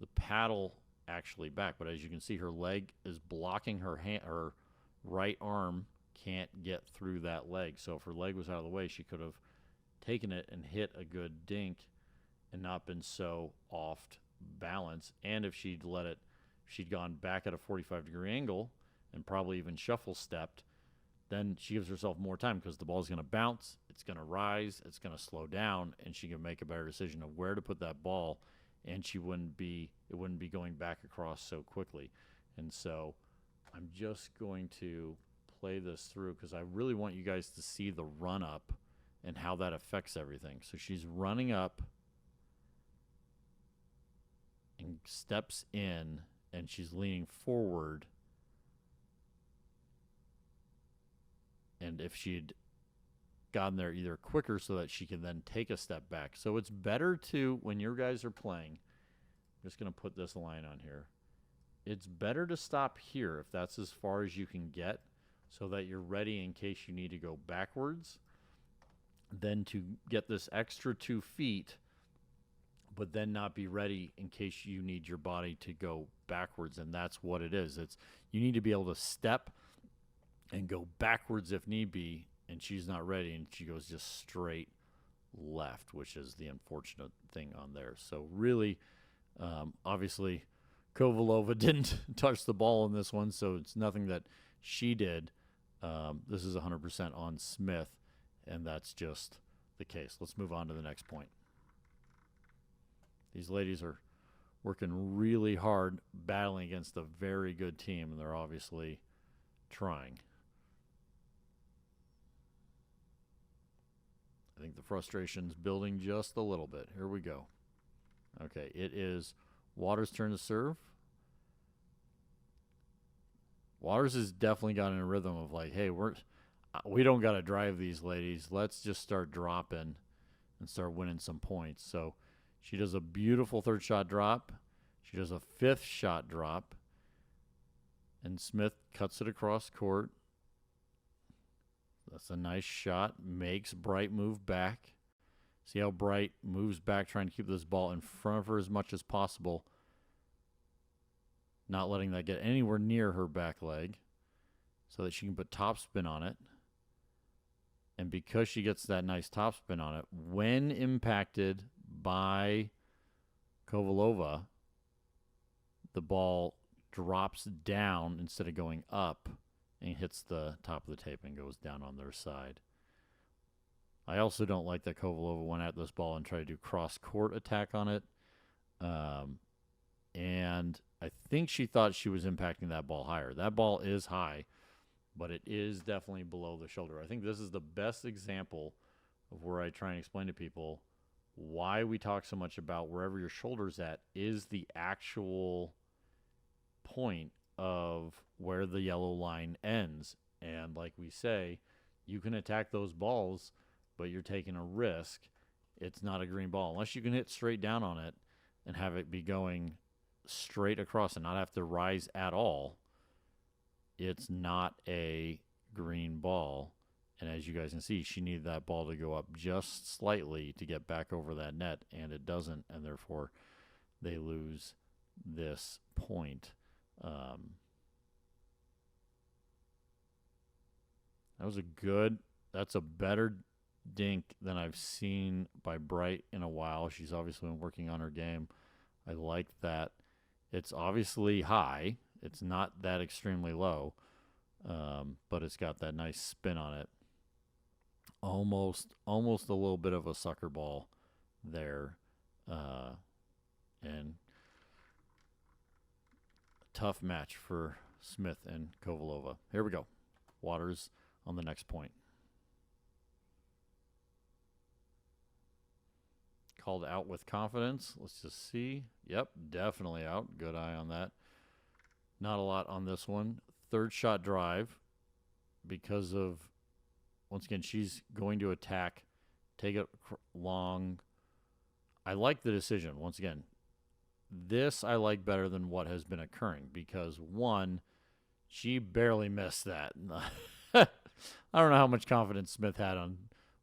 the paddle actually back. But as you can see, her leg is blocking her hand. Her right arm can't get through that leg. So if her leg was out of the way, she could have taken it and hit a good dink and not been so off balance. And if she'd let it, she'd gone back at a 45-degree angle and probably even shuffle stepped, then she gives herself more time because the ball's going to bounce, it's going to rise, it's going to slow down, and she can make a better decision of where to put that ball, and it wouldn't be going back across so quickly. And so I'm just going to play this through because I really want you guys to see the run up and how that affects everything. So she's running up and steps in, and she's leaning forward. And if she'd gotten there either quicker so that she can then take a step back. So it's better to, when your guys are playing, I'm just going to put this line on here. It's better to stop here if that's as far as you can get so that you're ready in case you need to go backwards, than to get this extra 2 feet but then not be ready in case you need your body to go backwards, and that's what it is. It's you need to be able to step and go backwards if need be, and she's not ready, and she goes just straight left, which is the unfortunate thing on there. So really, obviously, Kovalova didn't touch the ball in this one, so it's nothing that she did. This is 100% on Smith, and that's just the case. Let's move on to the next point. These ladies are working really hard, battling against a very good team, and they're obviously trying. I think the frustration's building just a little bit. Here we go. Okay, it is Waters' turn to serve. Waters has definitely got in a rhythm of like, hey, we don't got to drive these ladies. Let's just start dropping and start winning some points. So she does a beautiful third shot drop. She does a fifth shot drop. And Smith cuts it across court. That's a nice shot. Makes Bright move back. See how Bright moves back, trying to keep this ball in front of her as much as possible. Not letting that get anywhere near her back leg so that she can put topspin on it. And because she gets that nice topspin on it, when impacted by Kovalova, the ball drops down instead of going up and hits the top of the tape and goes down on their side. I also don't like that Kovalova went at this ball and tried to do cross-court attack on it. And I think she thought she was impacting that ball higher. That ball is high, but it is definitely below the shoulder. I think this is the best example of where I try and explain to people why we talk so much about wherever your shoulder's at is the actual point of where the yellow line ends. And like we say, you can attack those balls, but you're taking a risk. It's not a green ball. Unless you can hit straight down on it and have it be going straight across and not have to rise at all, it's not a green ball. And as you guys can see, she needed that ball to go up just slightly to get back over that net, and it doesn't, and therefore they lose this point. That's a better dink than I've seen by Bright in a while. She's obviously been working on her game. I like that. It's obviously high. It's not that extremely low, but it's got that nice spin on it. Almost a little bit of a sucker ball there. And tough match for Smith and Kovalova. Here we go. Waters on the next point. Called out with confidence. Let's just see. Yep, definitely out. Good eye on that. Not a lot on this one. Third shot drive because of, once again, she's going to attack, take it long. I like the decision. Once again, this I like better than what has been occurring because, one, she barely missed that. I don't know how much confidence Smith had on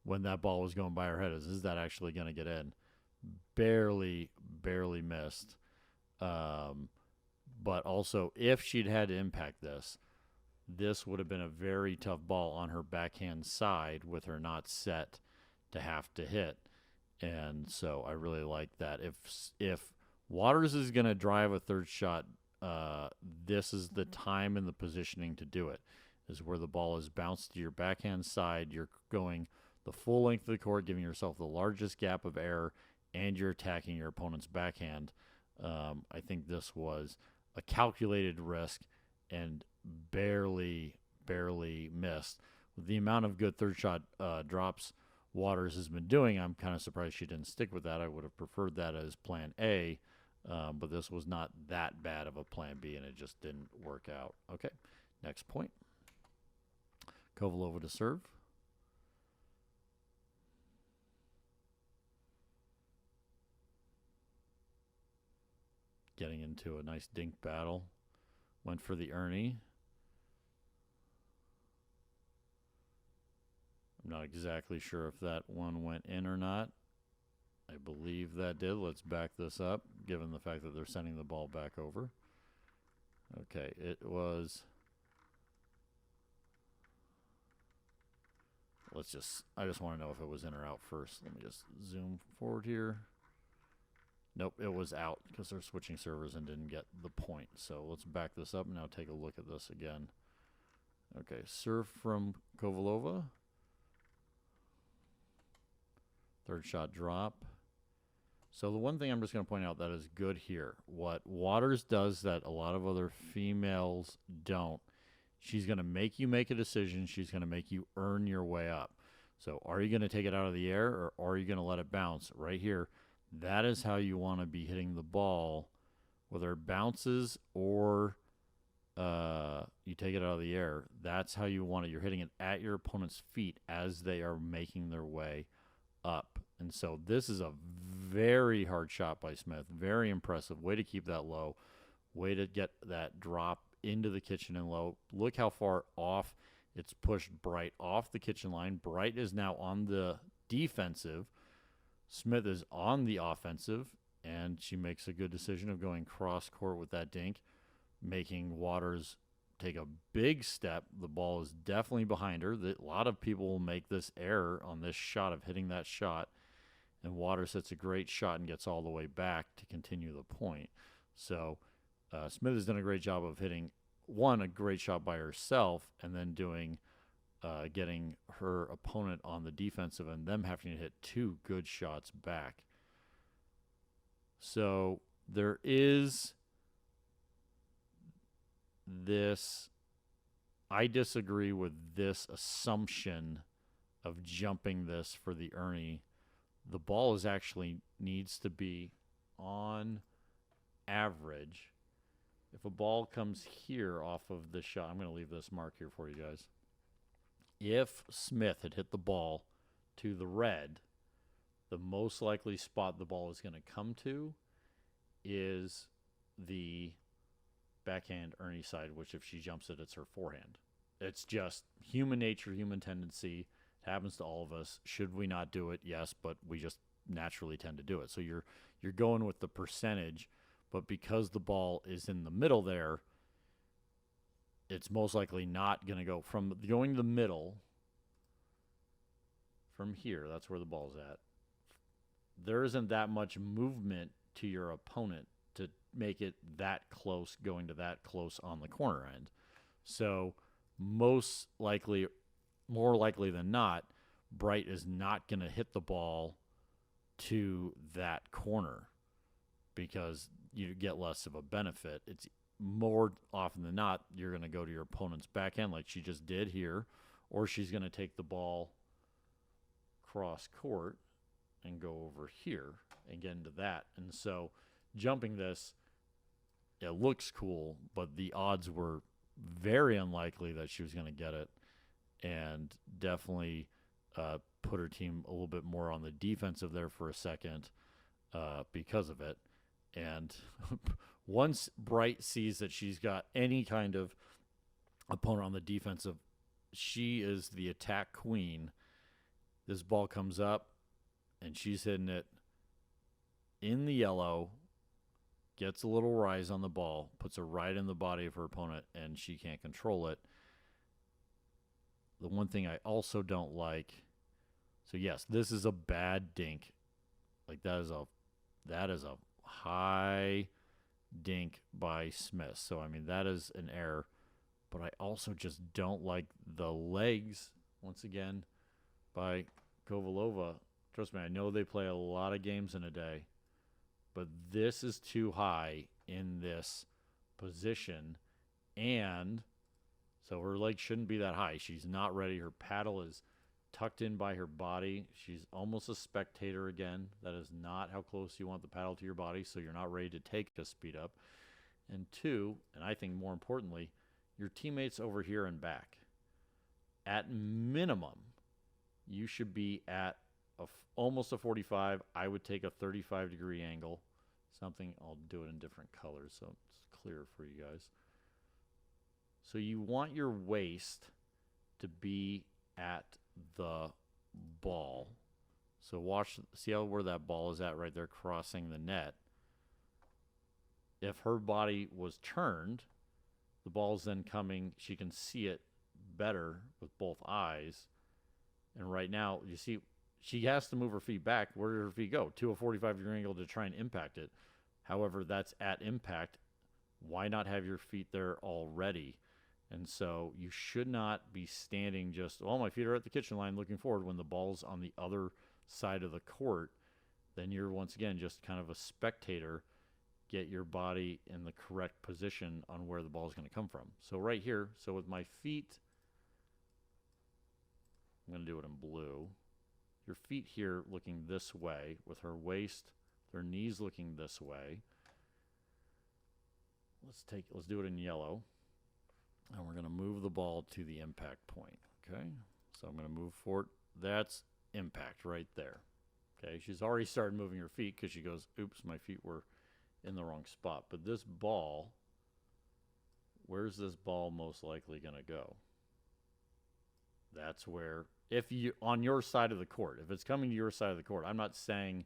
when that ball was going by her head. Is that actually going to get in? Barely missed. But also, if she'd had to impact this would have been a very tough ball on her backhand side with her not set to have to hit. And so I really like that. If Waters is going to drive a third shot, this is the time and the positioning to do it, is where the ball is bounced to your backhand side. You're going the full length of the court, giving yourself the largest gap of error, and you're attacking your opponent's backhand. I think this was a calculated risk and barely missed. With the amount of good third shot drops Waters has been doing, I'm kind of surprised she didn't stick with that. I would have preferred that as plan A, but this was not that bad of a plan B, and it just didn't work out. Okay, next point. Kovalova to serve. Getting into a nice dink battle. Went for the Ernie. I'm not exactly sure if that one went in or not. I believe that did. Let's back this up, given the fact that they're sending the ball back over. Okay, it was... I just want to know if it was in or out first. Let me just zoom forward here. Nope, it was out because they're switching servers and didn't get the point. So let's back this up and now take a look at this again. Okay, serve from Kovalova. Third shot drop. So the one thing I'm just going to point out that is good here, what Waters does that a lot of other females don't, she's going to make you make a decision. She's going to make you earn your way up. So are you going to take it out of the air or are you going to let it bounce? Right here, that is how you want to be hitting the ball, whether it bounces or you take it out of the air. That's how you want it. You're hitting it at your opponent's feet as they are making their way up. And so this is a very hard shot by Smith. Very impressive. Way to keep that low. Way to get that drop into the kitchen and low. Look how far off it's pushed Bright off the kitchen line. Bright is now on the defensive. Smith is on the offensive, and she makes a good decision of going cross court with that dink, making Waters take a big step. The ball is definitely behind her. A lot of people will make this error on this shot of hitting that shot, and Waters hits a great shot and gets all the way back to continue the point. So Smith has done a great job of hitting, a great shot by herself, and then doing getting her opponent on the defensive and them having to hit two good shots back. So there is this, I disagree with this assumption of jumping this for the Ernie. The ball is actually needs to be on average. If a ball comes here off of the shot, I'm going to leave this mark here for you guys. If Smith had hit the ball to the red, the most likely spot the ball is going to come to is the backhand Ernie side, which if she jumps it, it's her forehand. It's just human nature, human tendency. It happens to all of us. Should we not do it? Yes, but we just naturally tend to do it. So you're going with the percentage, but because the ball is in the middle there, it's most likely not going to go from going to the middle from here. That's where the ball's at. There isn't that much movement to your opponent to make it that close, going to that close on the corner end. So more likely than not, Bright is not going to hit the ball to that corner because you get less of a benefit. It's more often than not, you're going to go to your opponent's backhand like she just did here, or she's going to take the ball cross court and go over here and get into that. And so jumping this, it looks cool, but the odds were very unlikely that she was going to get it, and definitely put her team a little bit more on the defensive there for a second because of it. And once Bright sees that she's got any kind of opponent on the defensive, she is the attack queen. This ball comes up, and she's hitting it in the yellow, gets a little rise on the ball, puts it right in the body of her opponent, and she can't control it. The one thing I also don't like, so yes, this is a bad dink. Like that is a high dink by Smith. So I mean that is an error, but I also just don't like the legs once again by Kovalova. Trust me, I know they play a lot of games in a day, but this is too high in this position, and so her legs shouldn't be that high. She's not ready. Her paddle is tucked in by her body. She's almost a spectator again. That is not how close you want the paddle to your body, so you're not ready to take a speed up. And two, and I think more importantly, your teammates over here and back. At minimum, you should be at almost a 45. I would take a 35-degree angle. Something, I'll do it in different colors so it's clear for you guys. So you want your waist to be at the ball. So see where that ball is at right there crossing the net. If her body was turned, The ball's then coming. She can see it better with both eyes. And right now, you see, she has to move her feet back. Where did her feet go? To a 45-degree angle to try and impact it. However, that's at impact. Why not have your feet there already? And so you should not be standing just, oh, my feet are at the kitchen line looking forward when the ball's on the other side of the court. Then you're once again just kind of a spectator. Get your body in the correct position on where the ball is going to come from. So right here, so with my feet, I'm going to do it in blue. Your feet here looking this way with her waist, her knees looking this way. Let's do it in yellow. And we're going to move the ball to the impact point, okay? So I'm going to move forward. That's impact right there. Okay, she's already started moving her feet because she goes, oops, my feet were in the wrong spot. But this ball, where's this ball most likely going to go? That's where, if you, on your side of the court, if it's coming to your side of the court, I'm not saying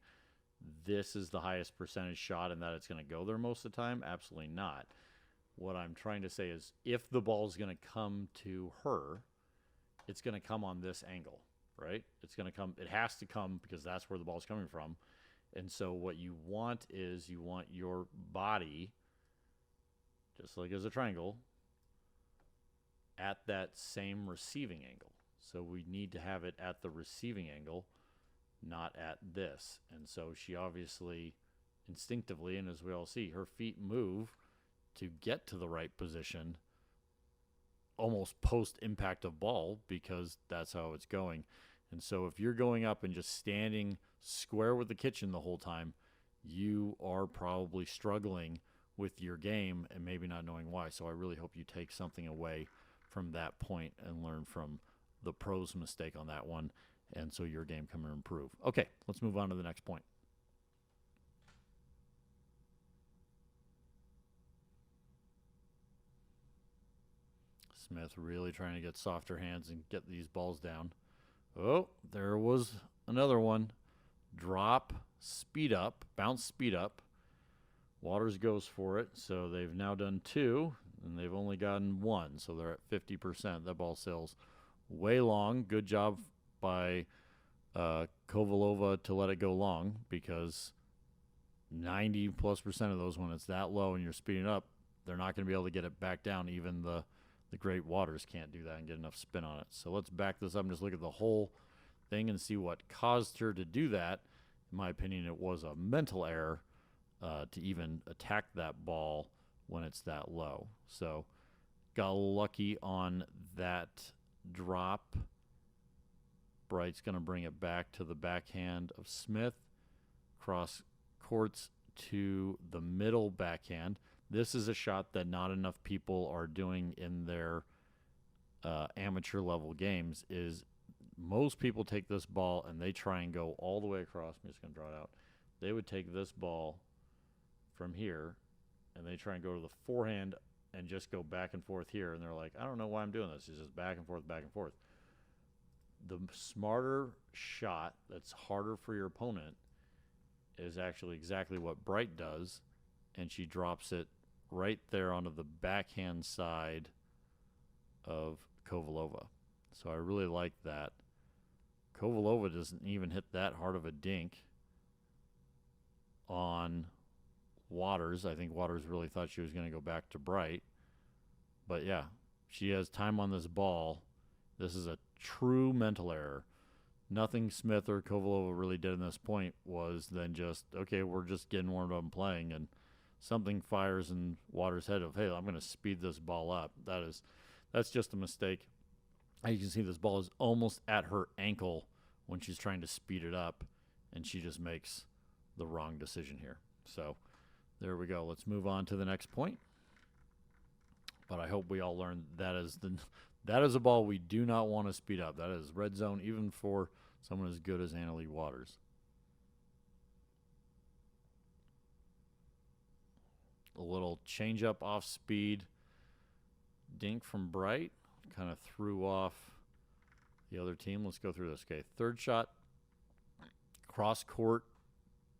this is the highest percentage shot and that it's going to go there most of the time. Absolutely not. What I'm trying to say is if the ball is going to come to her, it's going to come on this angle, right? It's going to come, it has to come because that's where the ball is coming from. And so what you want is you want your body, just like as a triangle, at that same receiving angle. So we need to have it at the receiving angle, not at this. And so she obviously instinctively, and as we all see, her feet move to get to the right position almost post impact of ball because that's how it's going. And so if you're going up and just standing square with the kitchen the whole time, you are probably struggling with your game and maybe not knowing why. So I really hope you take something away from that point and learn from the pro's mistake on that one, and so your game can improve. Okay, let's move on to the next point. Smith really trying to get softer hands and get these balls down. Oh, there was another one. Drop, speed up, bounce, speed up. Waters goes for it, so they've now done 2, and they've only gotten 1, so they're at 50%. That ball sails way long. Good job by Kovalova to let it go long because 90+% of those, when it's that low and you're speeding up, they're not going to be able to get it back down. Even the great Waters can't do that and get enough spin on it. So let's back this up and just look at the whole thing and see what caused her to do that. In my opinion, it was a mental error to even attack that ball when it's that low. So got lucky on that drop. Bright's going to bring it back to the backhand of Smith. Cross courts to the middle backhand. This is a shot that not enough people are doing in their amateur level games. Is most people take this ball and they try and go all the way across. I'm just going to draw it out. They would take this ball from here and they try and go to the forehand and just go back and forth here. And they're like, I don't know why I'm doing this. It's just back and forth, back and forth. The smarter shot that's harder for your opponent is actually exactly what Bright does, and she drops it right there onto the backhand side of Kovalova. So I really like that. Kovalova doesn't even hit that hard of a dink on Waters. I think Waters really thought she was going to go back to Bright. But yeah, she has time on this ball. This is a true mental error. Nothing Smith or Kovalova really did in this point was then just, okay, we're just getting warmed up and playing, and something fires in Waters' head of, hey, I'm going to speed this ball up. That's just a mistake. As you can see, this ball is almost at her ankle when she's trying to speed it up, and she just makes the wrong decision here. So there we go. Let's move on to the next point. But I hope we all learned that is a ball we do not want to speed up. That is red zone, even for someone as good as Annalie Waters. A little change up off speed. Dink from Bright. Kind of threw off the other team. Let's go through this. Okay, third shot. Cross court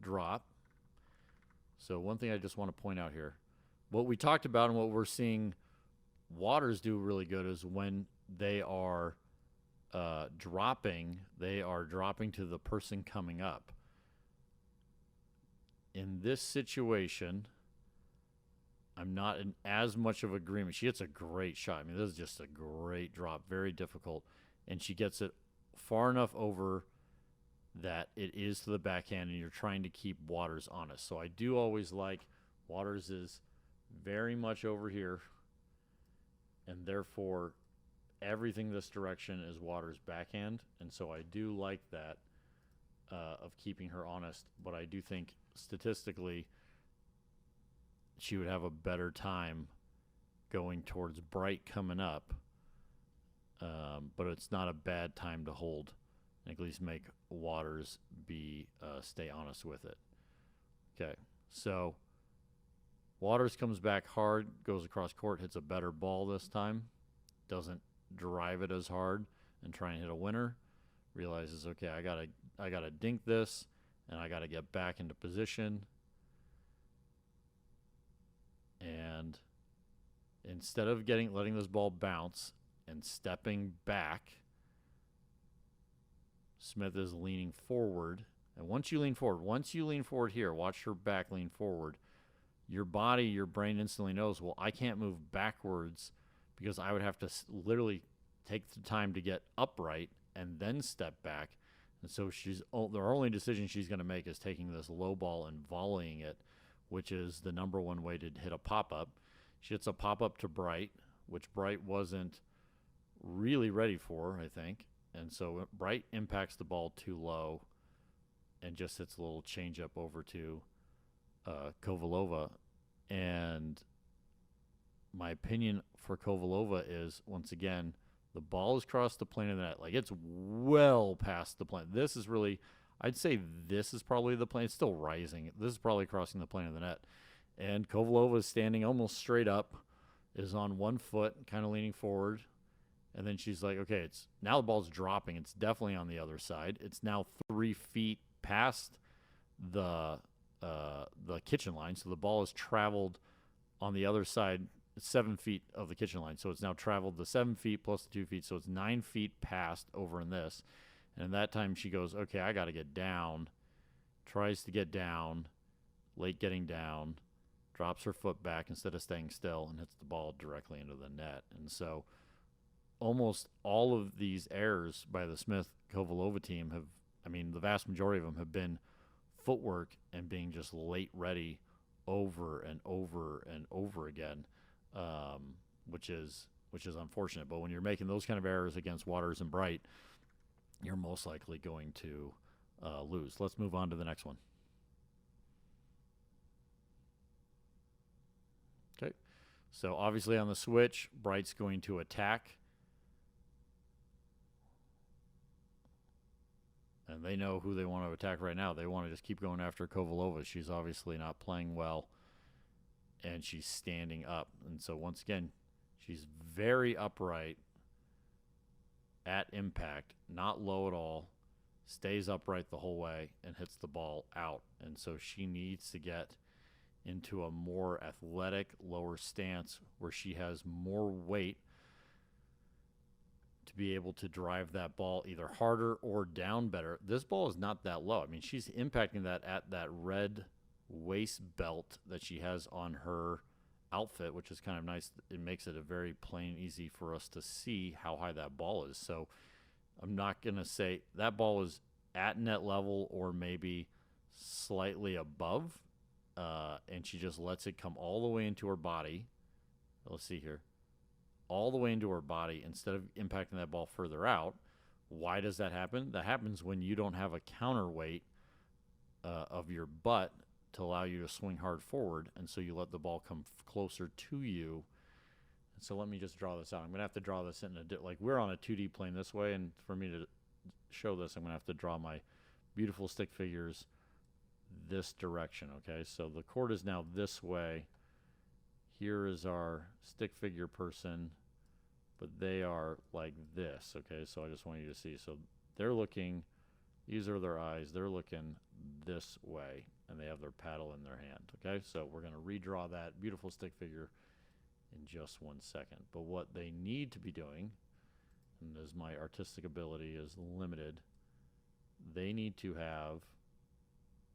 drop. So one thing I just want to point out here. What we talked about and what we're seeing waters do really good is when they are dropping, they are dropping to the person coming up. In this situation, I'm not in as much of agreement. She hits a great shot. I mean, this is just a great drop, very difficult. And she gets it far enough over that it is to the backhand, and you're trying to keep Waters honest. So I do always like Waters is very much over here, and therefore everything this direction is Waters' backhand. And so I do like that of keeping her honest. But I do think statistically she would have a better time going towards Bright coming up. But it's not a bad time to hold, and at least make Waters be stay honest with it. Okay, so Waters comes back hard, goes across court, hits a better ball this time, doesn't drive it as hard and try and hit a winner. Realizes, okay, I gotta dink this, and I gotta get back into position. And instead of letting this ball bounce and stepping back, Smith is leaning forward. And once you lean forward here, watch her back lean forward, your body, your brain instantly knows, well, I can't move backwards because I would have to literally take the time to get upright and then step back. And so the only decision she's going to make is taking this low ball and volleying it, which is the number one way to hit a pop-up. She hits a pop-up to Bright, which Bright wasn't really ready for, I think. And so Bright impacts the ball too low and just hits a little change-up over to Kovalova. And my opinion for Kovalova is, once again, the ball has crossed the plane of the net. Like, it's well past the plane. This is really, I'd say this is probably the plane. It's still rising. This is probably crossing the plane of the net. And Kovalova is standing almost straight up, is on one foot, kind of leaning forward. And then she's like, okay, now the ball's dropping. It's definitely on the other side. It's now 3 feet past the kitchen line. So the ball has traveled on the other side 7 feet of the kitchen line. So it's now traveled the 7 feet plus the 2 feet. So it's 9 feet past over in this. And at that time she goes, okay, I got to get down. Tries to get down, late getting down, drops her foot back instead of staying still, and hits the ball directly into the net. And so almost all of these errors by the Smith-Kovalova team the vast majority of them have been footwork and being just late ready over and over and over again, which is unfortunate. But when you're making those kind of errors against Waters and Bright, you're most likely going to lose. Let's move on to the next one. Okay, so obviously on the switch, Bright's going to attack. And they know who they want to attack right now. They want to just keep going after Kovalova. She's obviously not playing well, and she's standing up. And so once again, she's very upright at impact, not low at all, stays upright the whole way, and hits the ball out. And so she needs to get into a more athletic, lower stance where she has more weight to be able to drive that ball either harder or down better. This ball is not that low. I mean, she's impacting that at that red waist belt that she has on her outfit, which is kind of nice. It makes it a very plain, easy for us to see how high that ball is. So I'm not going to say that ball is at net level or maybe slightly above, and she just lets it come all the way into her body. Let's see here. All the way into her body instead of impacting that ball further out. Why does that happen? That happens when you don't have a counterweight of your butt to allow you to swing hard forward, and so you let the ball come closer to you. And so let me just draw this out. I'm going to have to draw this in like we're on a 2D plane this way, and for me to show this, I'm going to have to draw my beautiful stick figures this direction, okay? So the court is now this way. Here is our stick figure person, but they are like this, okay? So I just want you to see. So they're looking, these are their eyes. They're looking this way, and they have their paddle in their hand, okay? So we're going to redraw that beautiful stick figure in just 1 second. But what they need to be doing, and as my artistic ability is limited, they need to have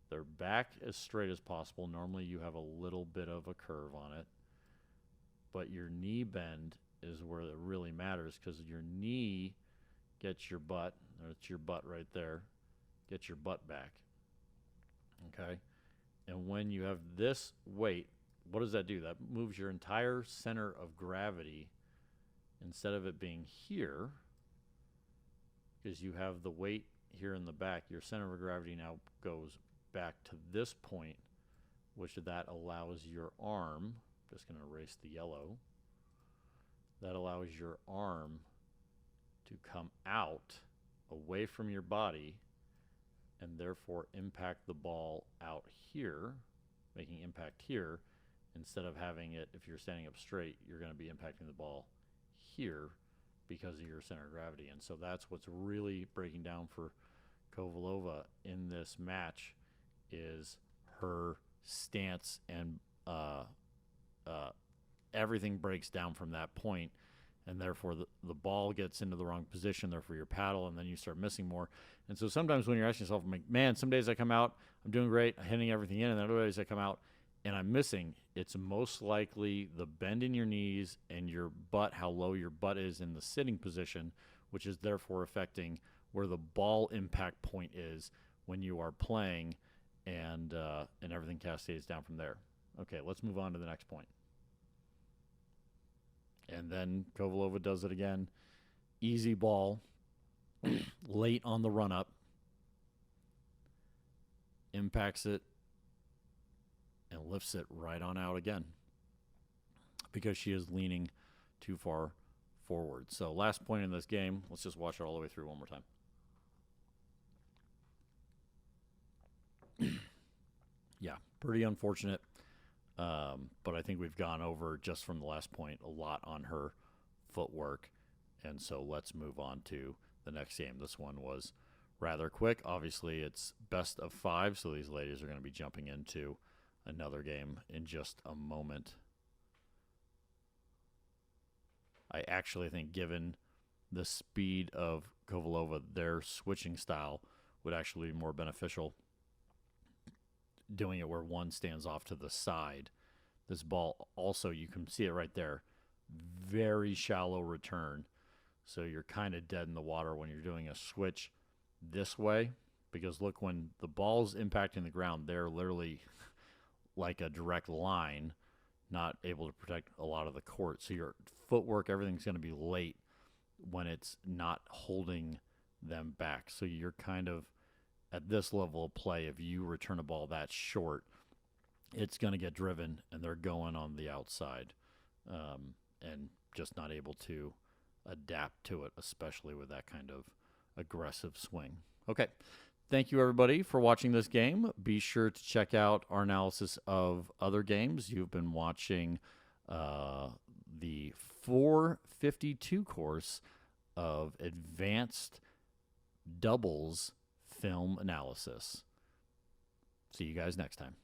their back as straight as possible. Normally you have a little bit of a curve on it, but your knee bend is where it really matters, because your knee gets your butt, or it's your butt right there, gets your butt back. Okay? And when you have this weight, what does that do? That moves your entire center of gravity. Instead of it being here, because you have the weight here in the back, your center of gravity now goes back to this point, which that allows your arm, just going to erase the yellow, that allows your arm to come out away from your body and therefore impact the ball out here, making impact here, instead of having it, if you're standing up straight, you're going to be impacting the ball here because of your center of gravity. And so that's what's really breaking down for Kovalova in this match, is her stance, and everything breaks down from that point, and therefore the ball gets into the wrong position, therefore your paddle, and then you start missing more. And so sometimes when you're asking yourself, man, some days I come out, I'm doing great, I'm hitting everything in, and then other days I come out and I'm missing, it's most likely the bend in your knees and your butt, how low your butt is in the sitting position, which is therefore affecting where the ball impact point is when you are playing, and everything cascades down from there. Okay, let's move on to the next point. And then Kovalova does it again. Easy ball, late on the run-up, impacts it, and lifts it right on out again because she is leaning too far forward. So last point in this game, let's just watch it all the way through one more time. Yeah, pretty unfortunate. But I think we've gone over, just from the last point, a lot on her footwork. And so let's move on to the next game. This one was rather quick. Obviously, it's best of 5, so these ladies are going to be jumping into another game in just a moment. I actually think, given the speed of Kovalova, their switching style would actually be more beneficial, doing it where one stands off to the side. This ball also, you can see it right there, very shallow return. So you're kind of dead in the water when you're doing a switch this way, because look, when the ball's impacting the ground, they're literally like a direct line, not able to protect a lot of the court. So your footwork, everything's going to be late when it's not holding them back. So you're kind of, at this level of play, if you return a ball that short, it's going to get driven, and they're going on the outside, and just not able to adapt to it, especially with that kind of aggressive swing. Okay, thank you, everybody, for watching this game. Be sure to check out our analysis of other games. You've been watching the 452 course of advanced doubles film analysis. See you guys next time.